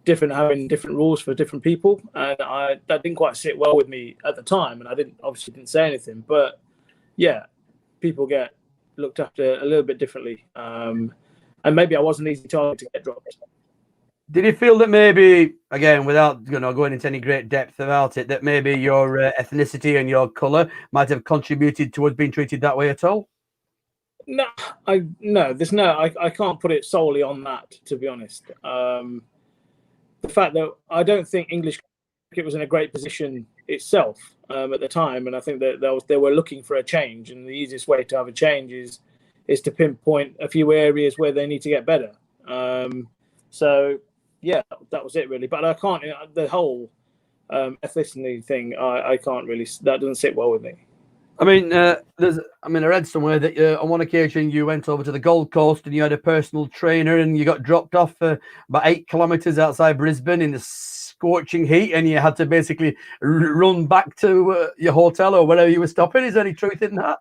having different rules for different people, and that didn't quite sit well with me at the time, and I obviously didn't say anything. But yeah, people get looked after a little bit differently, and maybe I was an easy target to get dropped. Did you feel that maybe, again, without going into any great depth about it, that maybe your ethnicity and your colour might have contributed towards being treated that way at all? No, I can't put it solely on that, to be honest. The fact that I don't think English cricket was in a great position itself at the time, and I think that they were looking for a change, and the easiest way to have a change is to pinpoint a few areas where they need to get better. So yeah, that was it really. But I can't, the whole ethnicity thing, I can't really. That doesn't sit well with me. I mean, I read somewhere that on one occasion you went over to the Gold Coast and you had a personal trainer and you got dropped off about 8 kilometres outside Brisbane in the scorching heat, and you had to basically run back to your hotel or wherever you were stopping. Is there any truth in that?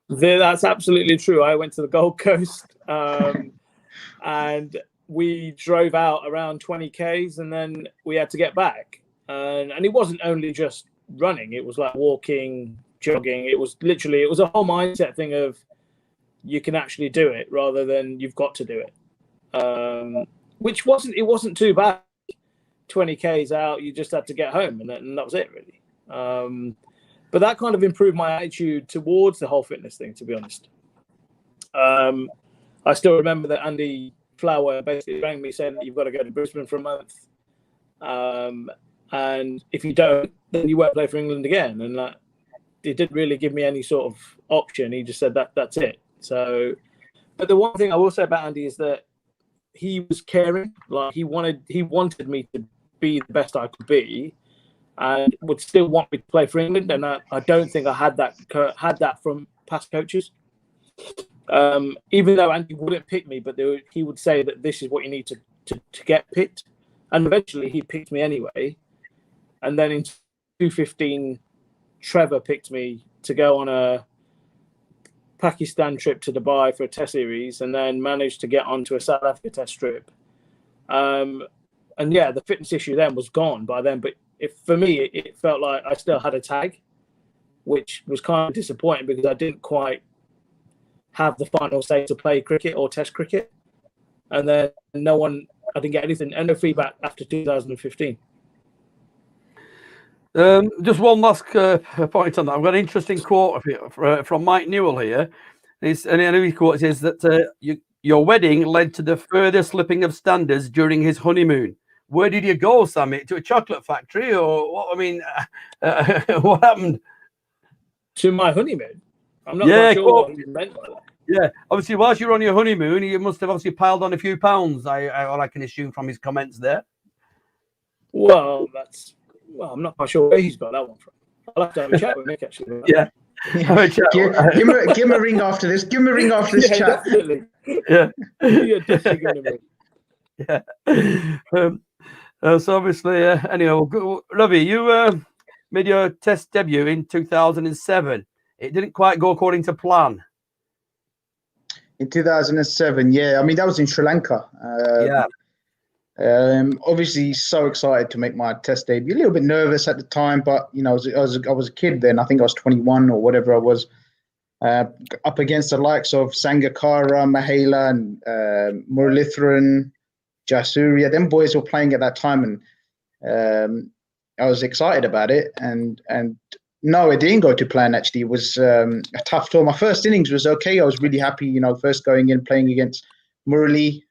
That's absolutely true. I went to the Gold Coast and we drove out around 20 Ks, and then we had to get back. And it wasn't only just running, it was like walking, jogging. It was a whole mindset thing of you can actually do it rather than you've got to do it. Which wasn't too bad. 20 Ks out, you just had to get home, and that was it really. But that kind of improved my attitude towards the whole fitness thing, to be honest. I still remember that Andy Flower basically rang me saying that you've got to go to Brisbane for a month. And if you don't, then you won't play for England again. And it didn't really give me any sort of option. He just said that's it. So, but the one thing I will say about Andy is that he was caring. Like he wanted me to be the best I could be, and would still want me to play for England. And I don't think I had that from past coaches. Even though Andy wouldn't pick me, but he would say that this is what you need to get picked, and eventually he picked me anyway. And then in 2015, Trevor picked me to go on a Pakistan trip to Dubai for a test series, and then managed to get onto a South Africa test trip. And yeah, the fitness issue then was gone by then. But for me, it felt like I still had a tag, which was kind of disappointing because I didn't quite have the final say to play cricket or test cricket. And then no one I didn't get anything, no feedback after 2015. Just one last point on that. I've got an interesting quote from Mike Newell here. And his quote says that your wedding led to the further slipping of standards during his honeymoon. Where did you go, Samit? To a chocolate factory, or what? I mean, what happened? To my honeymoon? I'm not quite sure what he meant by that. Yeah, obviously, whilst you were on your honeymoon, you must have obviously piled on a few pounds. I can assume from his comments there. Well, I'm not quite sure where he's got that one from. I'll have to have a chat with Mick, actually. Yeah. Give him a ring after this. Give him a ring after this chat. Definitely. Yeah. Yeah, definitely give him a ring. Yeah. So obviously, anyway, Ravi, you made your test debut in 2007. It didn't quite go according to plan. In 2007, yeah. I mean, that was in Sri Lanka. Yeah. Obviously, so excited to make my test debut. A little bit nervous at the time, but I was a kid then. I think I was 21 or whatever I was. Up against the likes of Sangakkara, Mahela, and Muralitharan, Jayasuriya. Them boys were playing at that time, and I was excited about it. And no, it didn't go to plan. Actually, it was a tough tour. My first innings was okay. I was really happy. First going in playing against Murali.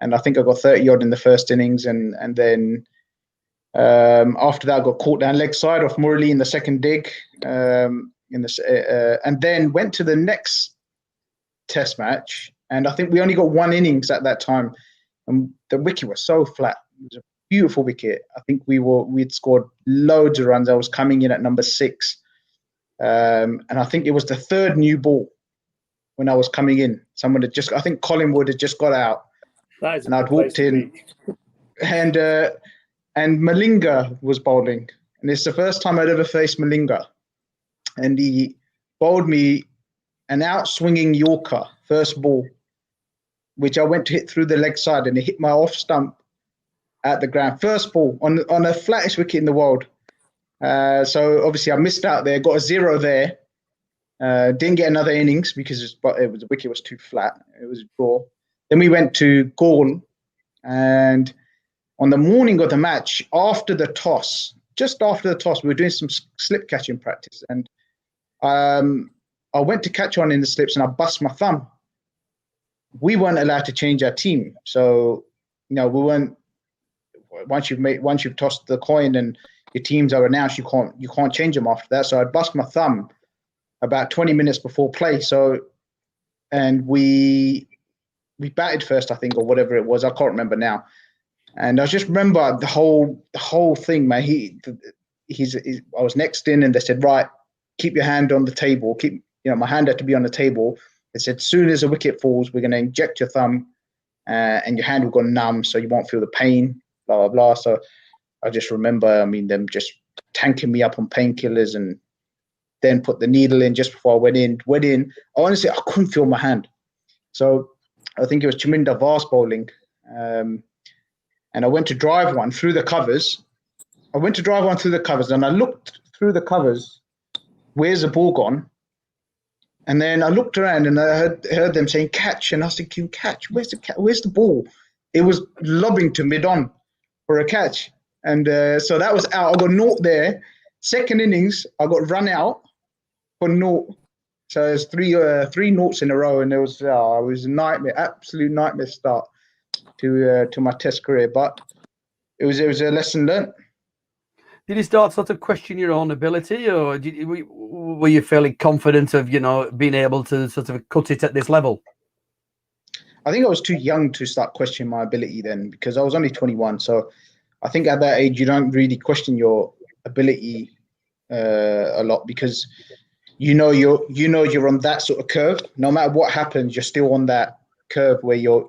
And I think I got 30 odd in the first innings, and then after that I got caught down leg side off Murali in the second dig, and then went to the next test match, and I think we only got one innings at that time, and the wicket was so flat. It was a beautiful wicket. I think we'd scored loads of runs. I was coming in at number 6, and I think it was the third new ball when I was coming in. I think Collingwood had just got out. And I'd walked in, and Malinga was bowling, and it's the first time I'd ever faced Malinga, and he bowled me an out-swinging Yorker first ball, which I went to hit through the leg side, and it hit my off stump at the ground. First ball on the flattest wicket in the world. So obviously I missed out there, got a 0 there. Didn't get another innings because the wicket was too flat. It was a draw. Then we went to Gaul, and on the morning of the match, just after the toss, we were doing some slip catching practice, and I went to catch on in the slips, and I bust my thumb. We weren't allowed to change our team, so we weren't. Once you've tossed the coin and your teams are announced, you can't change them after that. So I bust my thumb about 20 minutes before play. And we batted first, I think, or whatever it was. I can't remember now. And I just remember the whole thing, man. I was next in, and they said, right, keep your hand on the table. My hand had to be on the table. They said, as soon as a wicket falls, we're going to inject your thumb, and your hand will go numb, so you won't feel the pain. Blah blah blah. So I just remember, them just tanking me up on painkillers, and then put the needle in just before I went in. Honestly, I couldn't feel my hand. So I think it was Chaminda Vars bowling. And I went to drive one through the covers. And I looked through the covers, where's the ball gone? And then I looked around, and I heard them saying catch. And I was thinking, catch? Where's the ball? It was lobbing to mid-on for a catch. And so that was out. I got naught there. Second innings, I got run out for naught. So there's three noughts in a row, and it was a nightmare, absolute nightmare start to my test career. But it was a lesson learnt. Did you start sort of question your own ability, or were you fairly confident of being able to sort of cut it at this level? I think I was too young to start questioning my ability then, because I was only 21. So I think at that age you don't really question your ability a lot, because you're on that sort of curve. No matter what happens, you're still on that curve where you're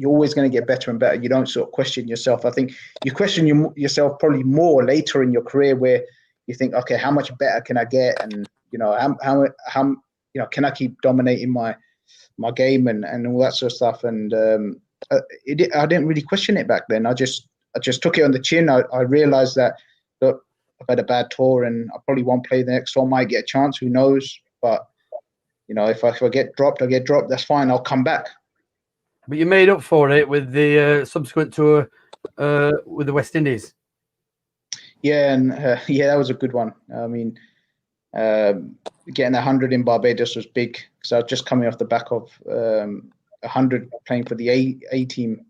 always going to get better and better. You don't sort of question yourself. I think you question yourself probably more later in your career, where you think, okay, how much better can I get, and how can I keep dominating my game and all that sort of stuff. And I didn't really question it back then. I just took it on the chin. I realized that, look, I've had a bad tour, and I probably won't play the next one. Might get a chance, who knows? But if I get dropped, I get dropped. That's fine. I'll come back. But you made up for it with the subsequent tour with the West Indies. Yeah, and yeah, that was a good one. I mean, getting 100 in Barbados was big because I was just coming off the back of 100 playing for the A team.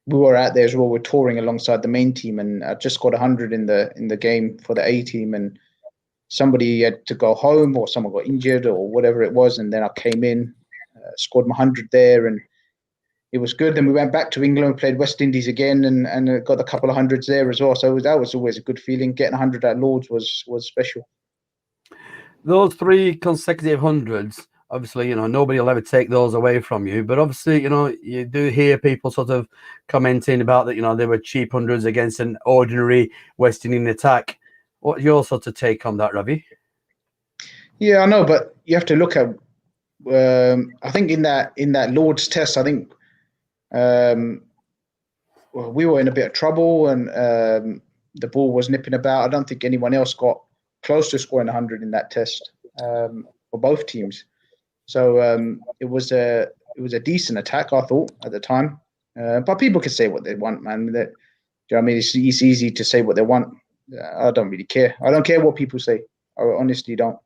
We were out there as well. We're touring alongside the main team, and I just got 100 in the game for the A team, and somebody had to go home or someone got injured or whatever it was, and then I came in, scored my 100 there, and it was good. Then we went back to England, played West Indies again, and got a couple of hundreds there as well. So that was always a good feeling. Getting 100 at Lords was special. Those 3 consecutive hundreds, obviously, you know, nobody will ever take those away from you. But obviously, you know, you do hear people sort of commenting about that, you know, they were cheap hundreds against an ordinary West Indian attack. What's your sort of take on that, Ravi? Yeah, I know, but you have to look at. I think in that Lords Test, I think we were in a bit of trouble, and the ball was nipping about. I don't think anyone else got close to scoring 100 in that test for both teams. So it was a decent attack, I thought, at the time. But people can say what they want, man. Do you know what I mean? It's easy to say what they want. I don't really care. I don't care what people say. I honestly don't.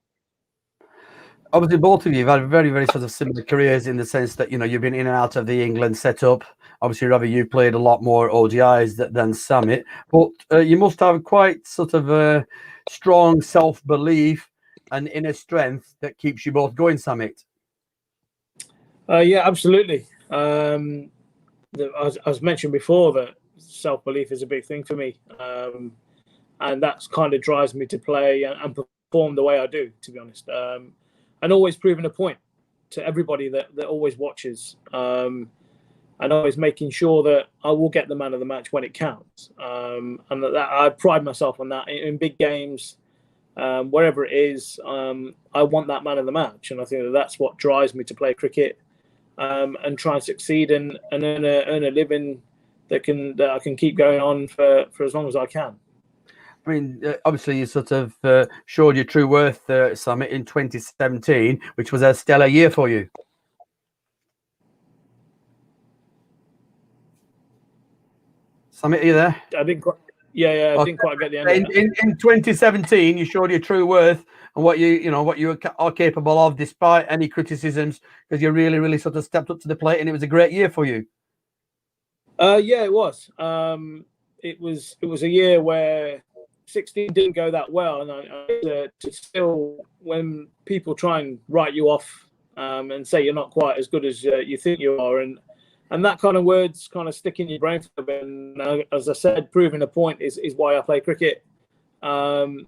Obviously, both of you have had very, very sort of similar careers in the sense that, you know, you've been in and out of the England setup. Obviously, Ravi, you played a lot more ODIs than Samit, but you must have quite sort of a strong self-belief and inner strength that keeps you both going, Samit. Yeah, absolutely. As mentioned before, that self-belief is a big thing for me, and that's kind of drives me to play and perform the way I do, to be honest. And always proving a point to everybody that always watches, and always making sure that I will get the man of the match when it counts. And that I pride myself on that in big games, wherever it is. I want that man of the match, and I think that's what drives me to play cricket, and try and succeed and earn a living that I can keep going on for as long as I can. I mean, obviously, you sort of showed your true worth, Samit, in 2017, which was a stellar year for you. Samit, are you there? I didn't quite. Yeah, I didn't quite get the end. In 2017, you showed your true worth and what you are capable of, despite any criticisms, because you really, really sort of stepped up to the plate, and it was a great year for you. Yeah, it was. It was a year where 16 didn't go that well, and I still, when people try and write you off and say you're not quite as good as you think you are, and that kind of words kind of stick in your brain for a bit. And as I said, proving a point is why I play cricket. And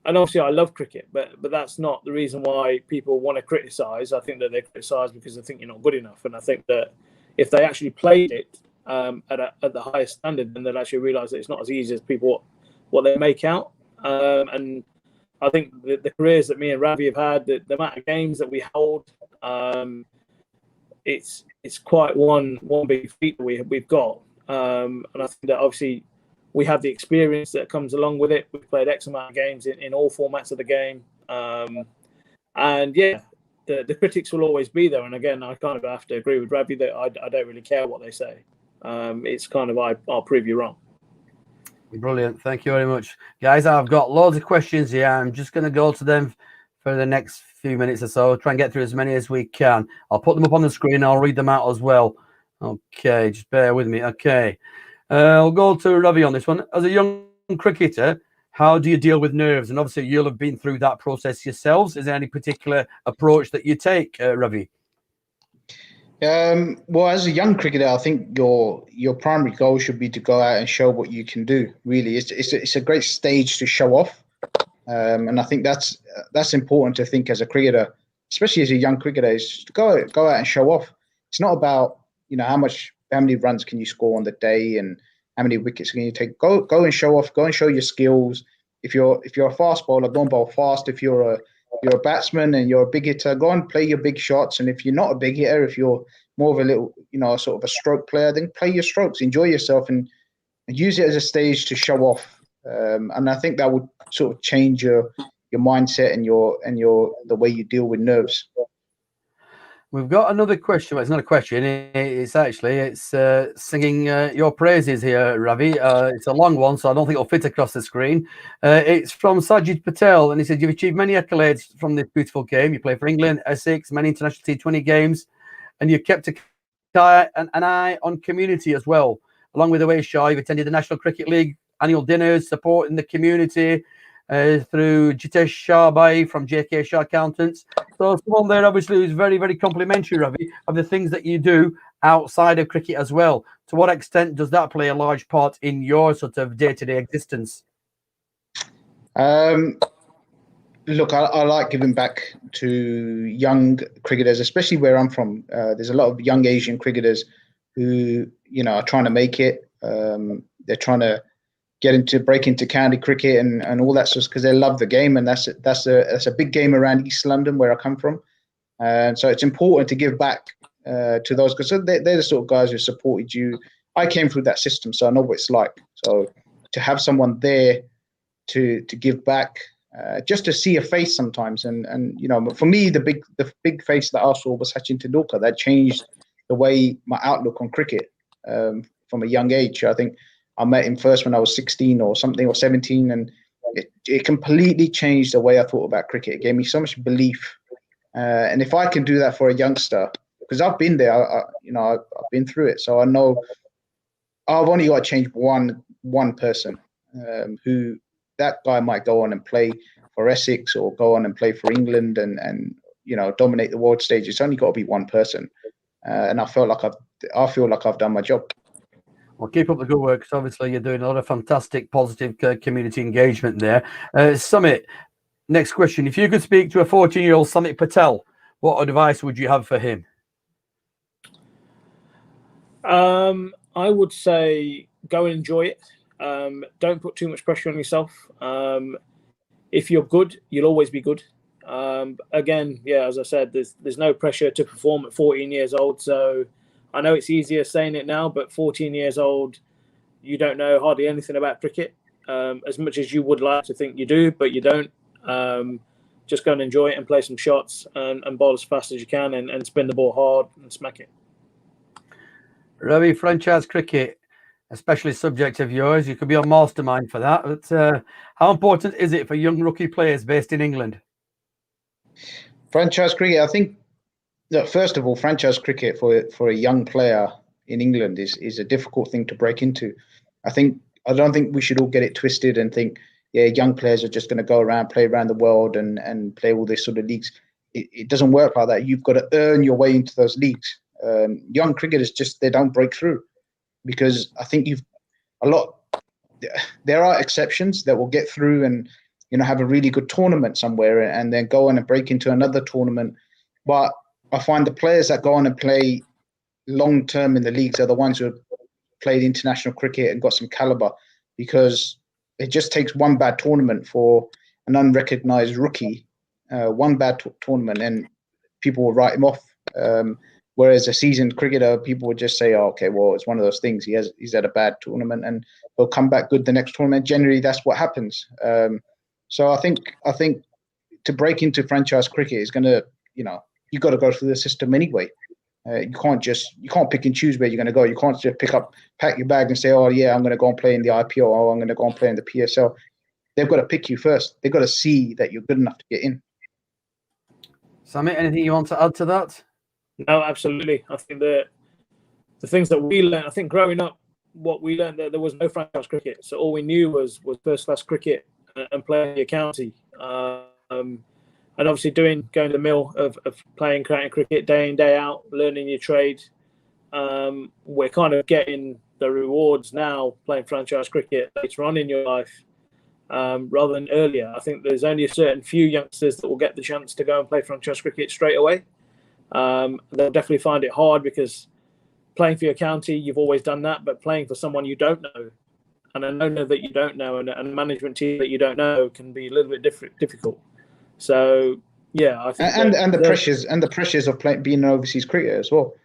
obviously I love cricket, but that's not the reason why people want to criticise. I think that they criticise because they think you're not good enough, and I think that if they actually played it at the highest standard, then they'll actually realise that it's not as easy as people what they make out. And I think the careers that me and Ravi have had, the amount of games that we hold, it's quite one big feat that we've got. And I think that obviously we have the experience that comes along with it. We've played X amount of games in all formats of the game. And yeah, the critics will always be there. And again, I kind of have to agree with Ravi that I don't really care what they say. It's kind of, I'll prove you wrong. Brilliant. Thank you very much. Guys, I've got loads of questions here. I'm just going to go to them for the next few minutes or so. Try and get through as many as we can. I'll put them up on the screen. I'll read them out as well. Okay, just bear with me. Okay. I'll go to Ravi on this one. As a young cricketer, how do you deal with nerves? And obviously, you'll have been through that process yourselves. Is there any particular approach that you take, Ravi? Well, as a young cricketer, I think your primary goal should be to go out and show what you can do. Really, it's a great stage to show off, and I think that's important to think as a cricketer, especially as a young cricketer, is to go out and show off. It's not about how many runs can you score on the day and how many wickets can you take. Go and show off. Go and show your skills. If you're a fast bowler, go and bowl fast. If you're a batsman and you're a big hitter, go and play your big shots. And if you're not a big hitter, if you're more of a little, sort of a stroke player, then play your strokes, enjoy yourself, and use it as a stage to show off. And I think that would sort of change your mindset and the way you deal with nerves. We've got another question. Well, it's not a question. It's singing your praises here, Ravi. It's a long one, so I don't think it'll fit across the screen. It's from Sajid Patel, and he said, "You've achieved many accolades from this beautiful game. You play for England, Essex, many international T20 games, and you've kept an eye on community as well. Along with Away Shaw, you've attended the National Cricket League annual dinners, supporting the community through Jitesh Shahbai from JK Shah Accountants. So someone there obviously who's very, very complimentary, Ravi, of the things that you do outside of cricket as well. To what extent does that play a large part in your sort of day-to-day existence? Look, I like giving back to young cricketers, especially where I'm from. There's a lot of young Asian cricketers who, are trying to make it. They're trying to break into county cricket and all that stuff because they love the game, and that's a big game around East London where I come from. And so it's important to give back to those because they're the sort of guys who supported you. I came through that system, so I know what it's like. So to have someone there to give back, just to see a face sometimes, and for me the big face that I saw was Sachin Tendulkar. That changed the way my outlook on cricket from a young age. I think I met him first when I was 16 or something, or 17, and it completely changed the way I thought about cricket. It gave me so much belief, and if I can do that for a youngster, because I've been there, I've been through it, so I know I've only got to change one person who that guy might go on and play for Essex or go on and play for England and dominate the world stage. It's only got to be one person, and I feel like I've done my job. Well, keep up the good work, because obviously you're doing a lot of fantastic, positive community engagement there. Samit, next question. If you could speak to a 14-year-old Samit Patel, what advice would you have for him? I would say go and enjoy it. Don't put too much pressure on yourself. If you're good, you'll always be good. Again, as I said, there's no pressure to perform at 14 years old. So I know it's easier saying it now, but 14 years old, you don't know hardly anything about cricket, as much as you would like to think you do, but you don't. Just go and enjoy it and play some shots and bowl as fast as you can and spin the ball hard and smack it. Ravi, franchise cricket, especially subject of yours, you could be a mastermind for that. But how important is it for young rookie players based in England? Franchise cricket, I think, first of all, franchise cricket for a young player in England is a difficult thing to break into. I don't think we should all get it twisted and think, young players are just going to go around, play around the world and play all these sort of leagues. It doesn't work like that. You've got to earn your way into those leagues. Young cricketers they don't break through because I think there are exceptions that will get through and have a really good tournament somewhere and then go on and break into another tournament. But I find the players that go on and play long term in the leagues are the ones who have played international cricket and got some caliber, because it just takes one bad tournament for an unrecognized rookie, one bad tournament, and people will write him off. Whereas a seasoned cricketer, people would just say, "Oh, okay, well, it's one of those things. He's had a bad tournament, and he'll come back good the next tournament." Generally, that's what happens. So I think to break into franchise cricket is going to, you've got to go through the system anyway. You can't pick and choose where you're going to go. You can't just pack your bag and say, "Oh yeah, I'm going to go and play in the IPL, or I'm going to go and play in the PSL." They've got to pick you first. They've got to see that you're good enough to get in. Samit, anything you want to add to that? No, absolutely. I think the things that we learned, I think growing up, what we learned, that there was no franchise cricket. So all we knew was first-class cricket and playing your county. And obviously going to the mill of playing county cricket day in, day out, learning your trade. We're kind of getting the rewards now playing franchise cricket later on in your life rather than earlier. I think there's only a certain few youngsters that will get the chance to go and play franchise cricket straight away. They'll definitely find it hard because playing for your county, you've always done that, but playing for someone you don't know and an owner that you don't know and a management team that you don't know can be a little bit difficult. So I think and the pressures of being an overseas cricketer as well.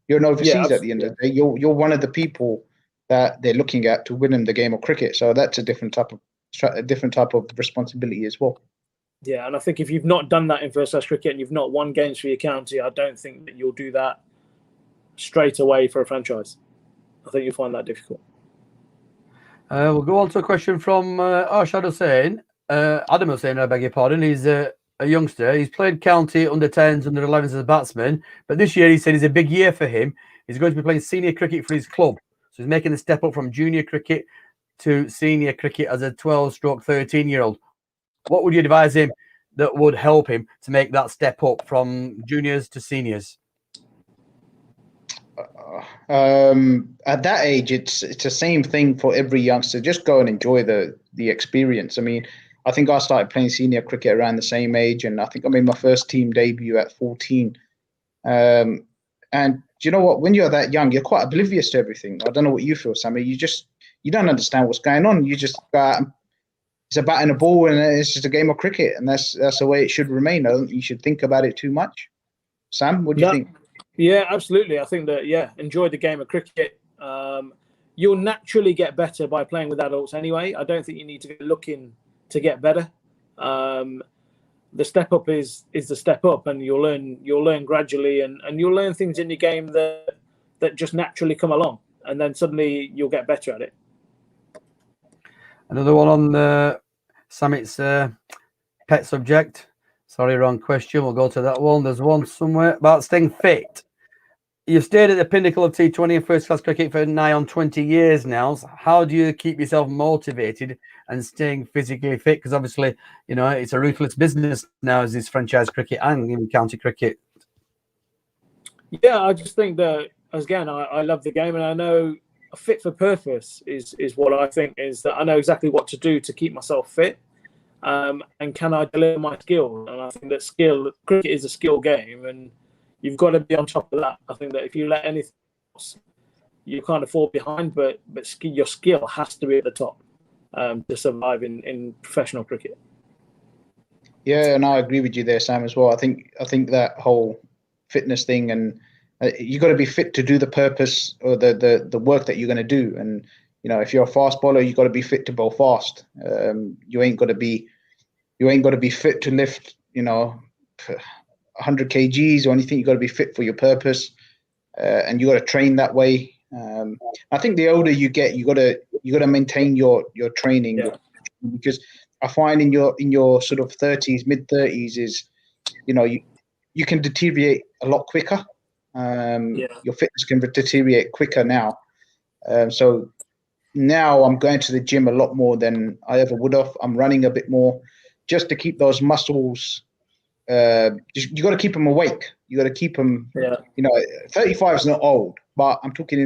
You're an overseas at the end of the day. You're one of the people that they're looking at to win them the game of cricket. So that's a different type of responsibility as well. Yeah, and I think if you've not done that in first class cricket and you've not won games for your county, I don't think that you'll do that straight away for a franchise. I think you'll find that difficult. We'll go on to a question from Arshad Hussain. Adam Hussain, I beg your pardon. He's a youngster. He's played county under 10s, under 11s as a batsman. But this year he said is a big year for him. He's going to be playing senior cricket for his club. So he's making the step up from junior cricket to senior cricket as a 12-13-year-old. What would you advise him that would help him to make that step up from juniors to seniors? At that age, it's the same thing for every youngster. Just go and enjoy the experience. I mean, I think I started playing senior cricket around the same age, and I think I made my first team debut at 14. And do you know what? When you're that young, you're quite oblivious to everything. I don't know what you feel, Sammy. You don't understand what's going on. You just go out and it's a bat and a ball, and it's just a game of cricket, and that's the way it should remain. I don't think you should think about it too much. Sam, what do you think? Yeah, absolutely. I think that, enjoy the game of cricket. You'll naturally get better by playing with adults anyway. I don't think you need to go looking to get better. The step up is the step up, and you'll learn gradually, and you'll learn things in your game that just naturally come along, and then suddenly you'll get better at it. Another one on Samit's pet subject. Sorry, wrong question. We'll go to that one. There's one somewhere about staying fit. You've stayed at the pinnacle of T20 and first class cricket for nigh on 20 years now. So how do you keep yourself motivated and staying physically fit? Because obviously, it's a ruthless business now as is franchise cricket and even county cricket. Yeah, I just think that, again, I love the game, and I know fit for purpose is what I think is that I know exactly what to do to keep myself fit. And can I deliver my skill? And I think that cricket is a skill game, and you've got to be on top of that. I think that if you let anything else, you kind of fall behind, but your skill has to be at the top to survive in professional cricket. Yeah, and I agree with you there, Sam, as well. I think that whole fitness thing, and you got to be fit to do the purpose or the work that you're going to do. And if you're a fast bowler, you got to be fit to bowl fast. You ain't got to be fit to lift 100 kgs or anything. You got to be fit for your purpose, and you got to train that way. I think the older you get, you got to maintain your training, because I find in your sort of 30s, mid 30s is you can deteriorate a lot quicker. Your fitness can deteriorate quicker now. So now I'm going to the gym a lot more than I ever would have. I'm running a bit more just to keep those muscles. You got to keep them awake. You got to keep them. 35 is not old, but I'm talking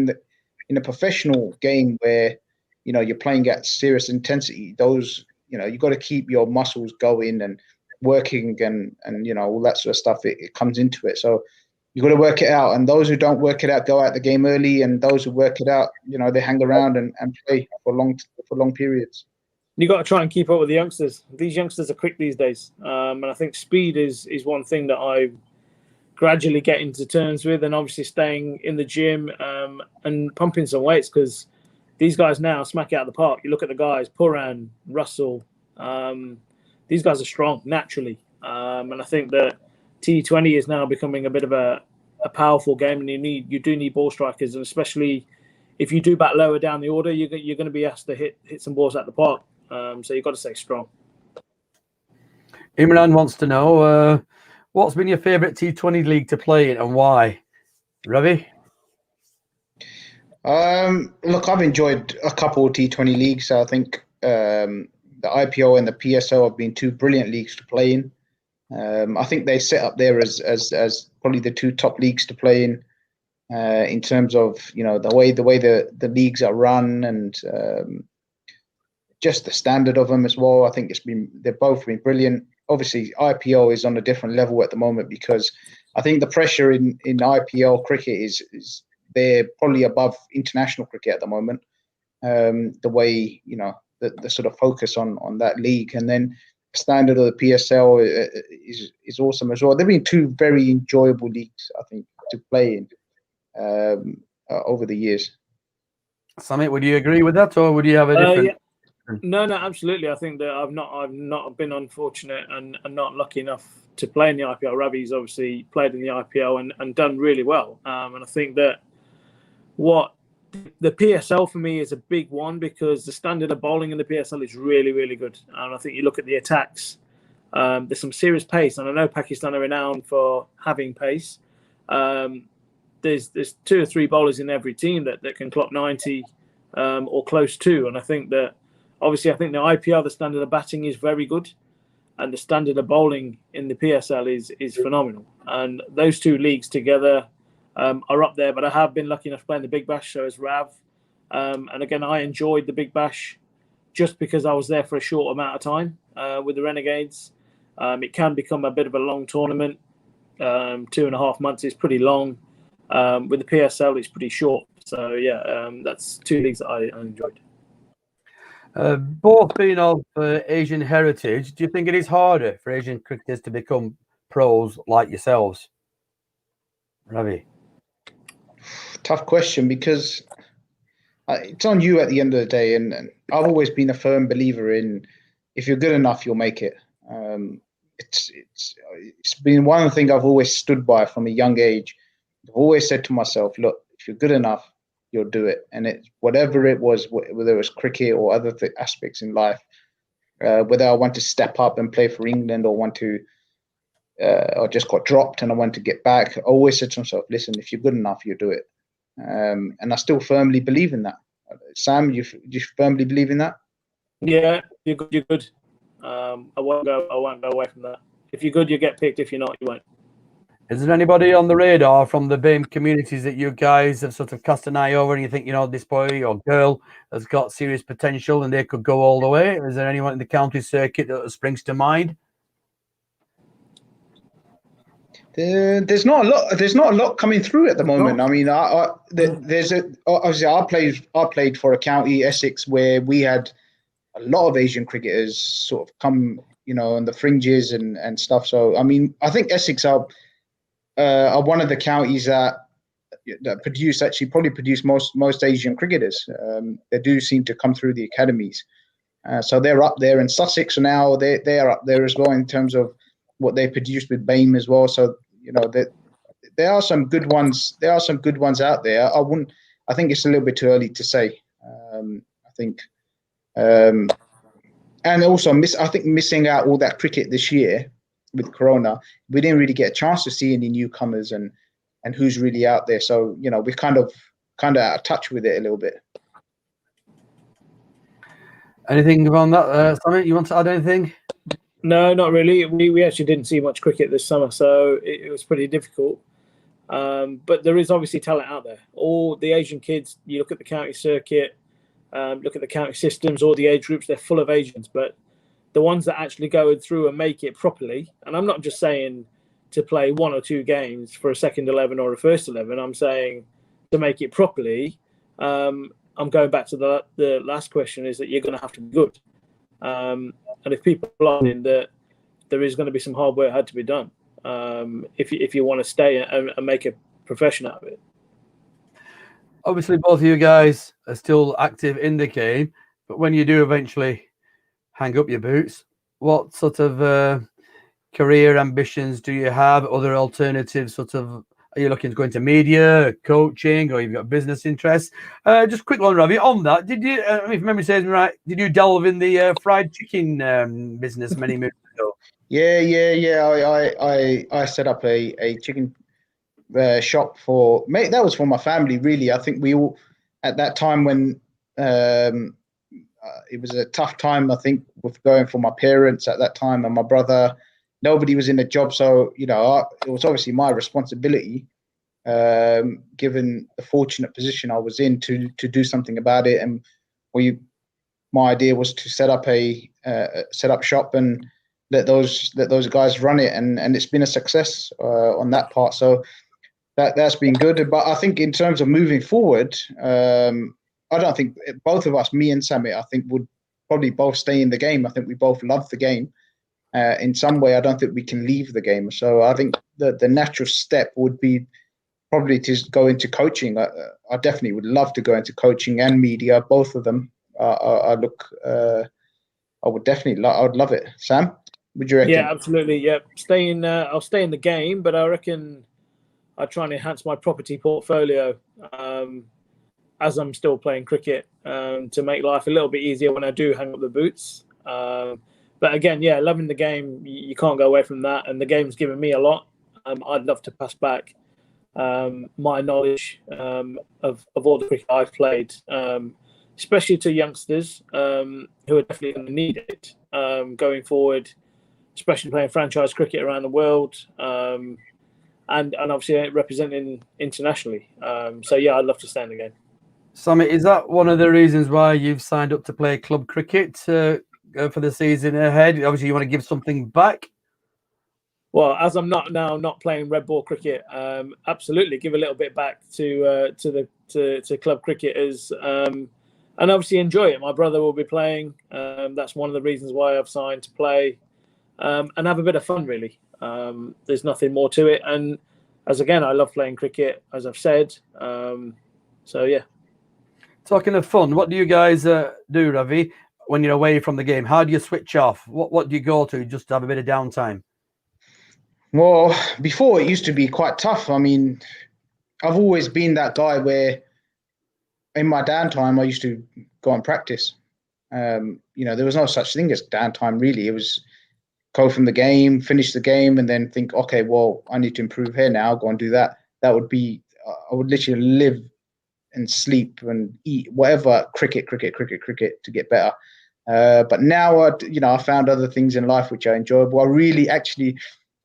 in a professional game where you're playing at serious intensity. Those you got to keep your muscles going and working and all that sort of stuff. It comes into it. So you got to work it out. And those who don't work it out go out the game early, and those who work it out, they hang around and play for long periods. You got to try and keep up with the youngsters. These youngsters are quick these days, and I think speed is one thing that I gradually getting to terms with, and obviously staying in the gym and pumping some weights, because these guys now smack it out of the park. You look at the guys, Puran, Russell, these guys are strong naturally, and I think that T20 is now becoming a bit of a powerful game, and you do need ball strikers, and especially if you do bat lower down the order, you're going to be asked to hit some balls at the park. So you've got to stay strong. Imran wants to know what's been your favourite T20 league to play in and why? Ravi? Look, I've enjoyed a couple of T20 leagues. I think the IPO and the PSO have been two brilliant leagues to play in. I think they set up there as probably the two top leagues to play in terms of the way the leagues are run, and just the standard of them as well. I think they've both been brilliant. Obviously, IPL is on a different level at the moment, because I think the pressure in IPL cricket is they're probably above international cricket at the moment. The way the sort of focus on that league, and then standard of the PSL is awesome as well. They've been two very enjoyable leagues, I think, to play in over the years. Samit, would you agree with that, or would you have a different? No, absolutely. I think that I've not been unfortunate and not lucky enough to play in the IPL. Ravi's obviously played in the IPL and done really well. And I think that what the PSL for me is a big one, because the standard of bowling in the PSL is really, really good. And I think you look at the attacks, there's some serious pace. And I know Pakistan are renowned for having pace. There's 2 or 3 bowlers in every team that can clock 90 or close to. And I think that, obviously, I think the IPL, the standard of batting is very good, and the standard of bowling in the PSL is phenomenal. And those 2 leagues together are up there. But I have been lucky enough to play in the Big Bash, so has Rav. And again, I enjoyed the Big Bash just because I was there for a short amount of time with the Renegades. It can become a bit of a long tournament. 2.5 months is pretty long. With the PSL, it's pretty short. So, yeah, that's 2 leagues that I enjoyed. Both being of Asian heritage, do you think it is harder for Asian cricketers to become pros like yourselves? Ravi? Tough question, because it's on you at the end of the day. And I've always been a firm believer in, if you're good enough, you'll make it. It's been one of the things I've always stood by from a young age. I've always said to myself, look, if you're good enough, you'll do it. And it's whatever it was, whether it was cricket or other aspects in life, whether I want to step up and play for England or want to, or just got dropped and I want to get back, I always said to myself, listen, if you're good enough, you'll do it. And I still firmly believe in that. Sam, you firmly believe in that? Yeah, you're good. You're good. I won't go away from that. If you're good, you get picked. If you're not, you won't. Is there anybody on the radar from the BAME communities that you guys have sort of cast an eye over and you think, this boy or girl has got serious potential and they could go all the way? Is there anyone in the county circuit that springs to mind? There's not a lot coming through at the moment. I mean, obviously I played for a county, Essex, where we had a lot of Asian cricketers sort of come, on the fringes and stuff. So I mean, I think Essex are one of the counties that probably produce most Asian cricketers. They do seem to come through the academies, so they're up there. And Sussex now they're up there as well in terms of what they produce with BAME as well. So there are some good ones. There are some good ones out there. I think it's a little bit too early to say. I think, and also I think missing out all that cricket this year with Corona, we didn't really get a chance to see any newcomers and who's really out there. So we're kind of out of touch with it a little bit. Anything on that, Samit? You want to add anything? No, not really. We actually didn't see much cricket this summer, so it was pretty difficult. But there is obviously talent out there. All the Asian kids, you look at the county circuit, look at the county systems, all the age groups, they're full of Asians. But the ones that actually go through and make it properly, and I'm not just saying to play 1 or 2 games for a second 11 or a first 11, I'm saying to make it properly. I'm going back to the last question, is that you're going to have to be good. And if people are in that, there is going to be some hard work had to be done if you want to stay and make a profession out of it. Obviously, both of you guys are still active in the game, but when you do eventually hang up your boots, what sort of career ambitions do you have? Other alternatives, are you looking to go into media, coaching, or you've got business interests? Just a quick one, Ravi. On that, did you, if memory serves me right, did you delve in the fried chicken business many moons ago? Yeah. I set up a chicken shop that was for my family, really. I think we all, at that time when it was a tough time, I think, with going for my parents at that time and my brother. Nobody was in a job, so it was obviously my responsibility, given the fortunate position I was in, to do something about it. And my idea was to set up shop and let those guys run it, and it's been a success on that part. So that's been good. But I think in terms of moving forward, I don't think both of us, me and Samit, I think would probably both stay in the game. I think we both love the game. In some way, I don't think we can leave the game. So I think that the natural step would be probably to go into coaching. I definitely would love to go into coaching and media, both of them. I look. I would definitely. I would love it. Sam, would you reckon? Yeah, absolutely. Yeah, I'll stay in the game, but I reckon I try and enhance my property portfolio as I'm still playing cricket to make life a little bit easier when I do hang up the boots. But again, yeah, loving the game. You can't go away from that, and the game's given me a lot. I'd love to pass back my knowledge of all the cricket I've played, especially to youngsters who are definitely going to need it going forward, especially playing franchise cricket around the world, and obviously representing internationally. So yeah, I'd love to stay in the game. Samit, is that one of the reasons why you've signed up to play club cricket for the season ahead? Obviously, you want to give something back. Well, as I'm not playing red ball cricket, absolutely give a little bit back to club cricketers, and obviously enjoy it. My brother will be playing. That's one of the reasons why I've signed to play, and have a bit of fun. Really, there's nothing more to it. And as again, I love playing cricket, as I've said. So yeah. Talking of fun, what do you guys do, Ravi, when you're away from the game? How do you switch off? What do you go to just to have a bit of downtime? Well, before it used to be quite tough. I mean, I've always been that guy where in my downtime, I used to go and practice. There was no such thing as downtime, really. It was go from the game, finish the game, and then think, okay, well, I need to improve here now, go and do that. That would be, I would literally live and sleep and eat whatever cricket to get better. But now, I found other things in life which I enjoy. Well,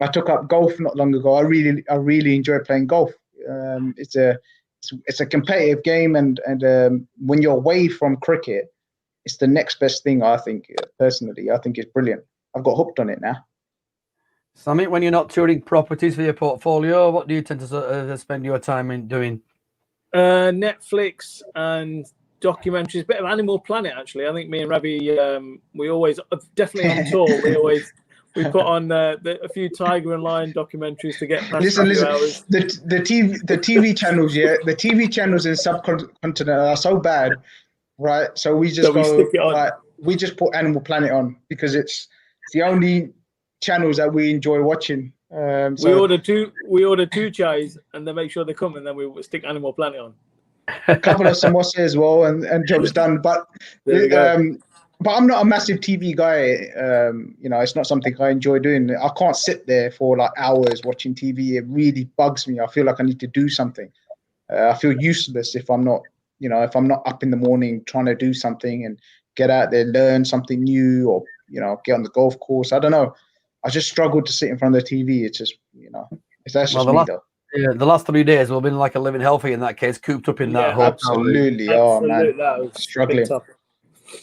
I took up golf not long ago. I really enjoy playing golf. It's a competitive game, and when you're away from cricket, it's the next best thing. I think personally, I think it's brilliant. I've got hooked on it now. Samit, when you're not touring properties for your portfolio, what do you tend to spend your time in doing? Netflix and documentaries, bit of Animal Planet actually. I think me and Ravi, we always definitely on tour. We put on a few tiger and lion documentaries to get past a few hours. The TV channels, the TV channels in subcontinent are so bad, right? So we just stick it on. We just put Animal Planet on because it's the only channels that we enjoy watching. We order two chais and then make sure they come, and then we stick Animal Planet on. A couple of samosa as well, and job's done. But I'm not a massive TV guy. It's not something I enjoy doing. I can't sit there for like hours watching TV. It really bugs me. I feel like I need to do something. I feel useless if I'm not up in the morning trying to do something and get out there, learn something new, or get on the golf course. I don't know. I just struggle to sit in front of the TV. It's just, that's just me though. Yeah, the last 3 days we've been like a living healthy in that case, cooped up in that hotel. Absolutely. Oh man, that was struggling. tough.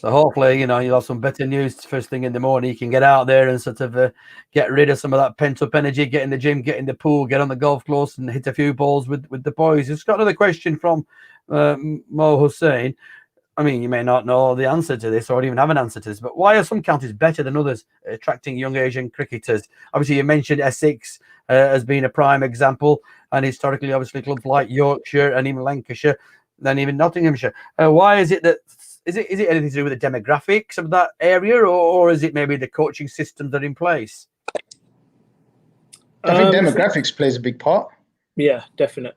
So hopefully, you'll have some better news first thing in the morning. You can get out there and sort of get rid of some of that pent up energy, get in the gym, get in the pool, get on the golf course and hit a few balls with the boys. Just got another question from Mo Hussein. I mean, you may not know the answer to this or even have an answer to this, but why are some counties better than others attracting young Asian cricketers? Obviously, you mentioned Essex as being a prime example, and historically, obviously, clubs like Yorkshire and even Lancashire, then even Nottinghamshire. Why is it that? Is it anything to do with the demographics of that area, or is it maybe the coaching systems that are in place? I think demographics plays a big part. Yeah, definite.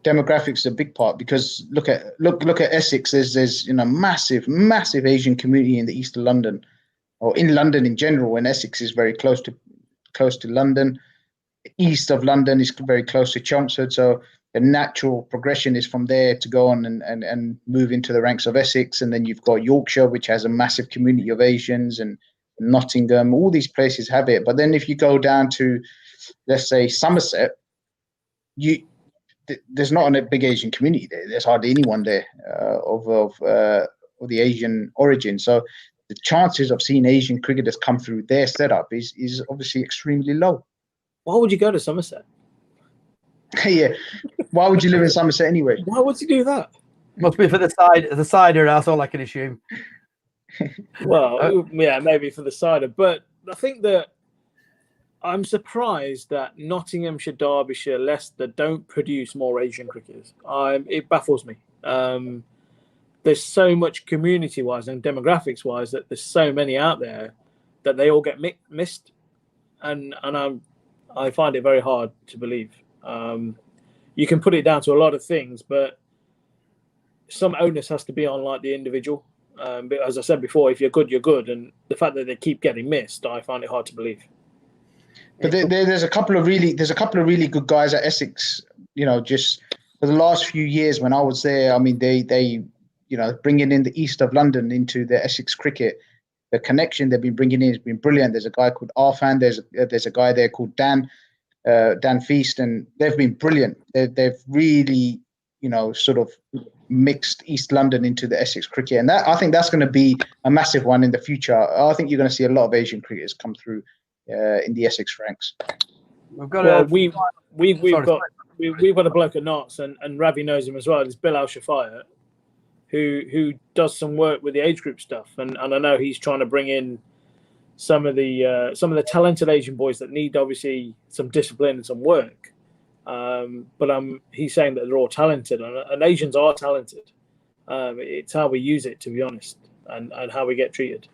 Demographics is a big part because look at Essex. There's massive Asian community in the east of London, or in London in general. And Essex is very close to London. East of London is very close to Chelmsford, so the natural progression is from there to go on and move into the ranks of Essex. And then you've got Yorkshire, which has a massive community of Asians, and Nottingham. All these places have it. But then if you go down to, let's say, Somerset, there's not a big Asian community there. There's hardly anyone there of the Asian origin. So the chances of seeing Asian cricketers come through their setup is obviously extremely low. Why would you go to Somerset? Yeah. Why would you live in Somerset anyway? Why would you do that? Must be for the cider, that's all I can assume. Well, yeah, maybe for the cider. But I think that I'm surprised that Nottinghamshire, Derbyshire, Leicester don't produce more Asian cricketers. It baffles me. there's so much community-wise and demographics-wise that there's so many out there that they all get missed, and I find it very hard to believe. You can put it down to a lot of things, but some onus has to be on like the individual. But as I said before, if you're good, you're good, and the fact that they keep getting missed, I find it hard to believe. But there's a couple of really good guys at Essex. You know, just for the last few years when I was there, I mean, they you know, bringing in the east of London into the Essex cricket, the connection they've been bringing in has been brilliant. There's a guy called Arfan. There's a guy there called Dan Feast, and they've been brilliant. They've really, you know, sort of mixed East London into the Essex cricket, and that, I think that's going to be a massive one in the future. I think you're going to see a lot of Asian cricketers come through in the Essex ranks. We've got we've got a bloke at Notts, and Ravi knows him as well. It's Bill Al-Shafaya, who does some work with the age group stuff, and I know he's trying to bring in some of the talented Asian boys that need obviously some discipline and some work. But he's saying that they're all talented, and Asians are talented. It's how we use it, to be honest, and how we get treated.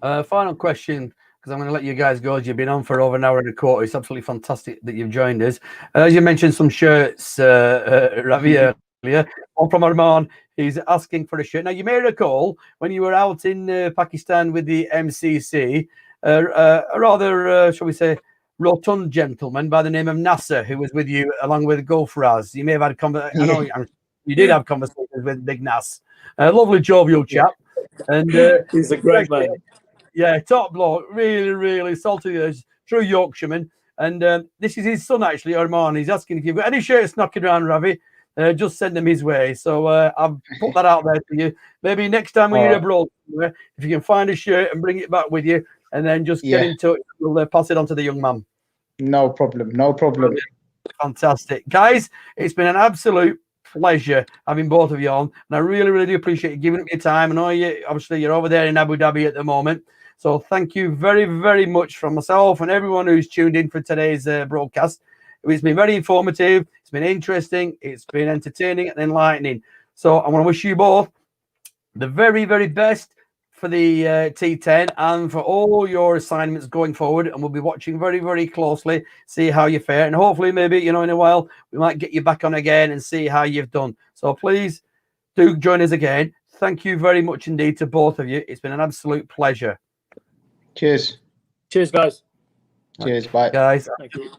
Final question, because I'm going to let you guys go. You've been on for over an hour and a quarter. It's absolutely fantastic that you've joined us. As you mentioned some shirts, Ravi, earlier. One from Arman. He's asking for a shirt. Now, you may recall when you were out in Pakistan with the MCC, a rather, shall we say, rotund gentleman by the name of Nasser, who was with you along with Gofraz. You may have had I know you did have conversations with Big Nas. Lovely, jovial chap. And he's a great man. Yeah, top bloke. Really, really salty. True Yorkshireman. And this is his son, actually, Arman. He's asking if you've got any shirts knocking around, Ravi. Just send them his way. So I've put that out there for you. Maybe next time when you're abroad, if you can find a shirt and bring it back with you, and then just get in touch, we'll pass it on to the young man. No problem. No problem. Fantastic. Guys, it's been an absolute pleasure having both of you on. And I really, really do appreciate you giving up your time. I know you're over there in Abu Dhabi at the moment. So thank you very, very much from myself and everyone who's tuned in for today's broadcast. It's been very informative. It's been interesting. It's been entertaining and enlightening. So I want to wish you both the very, very best for the T10 and for all your assignments going forward. And we'll be watching very, very closely, see how you fare. And hopefully, maybe, in a while, we might get you back on again and see how you've done. So please do join us again. Thank you very much indeed to both of you. It's been an absolute pleasure. Cheers. Cheers, guys. Cheers. Bye. Guys, Thank you.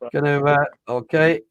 okay.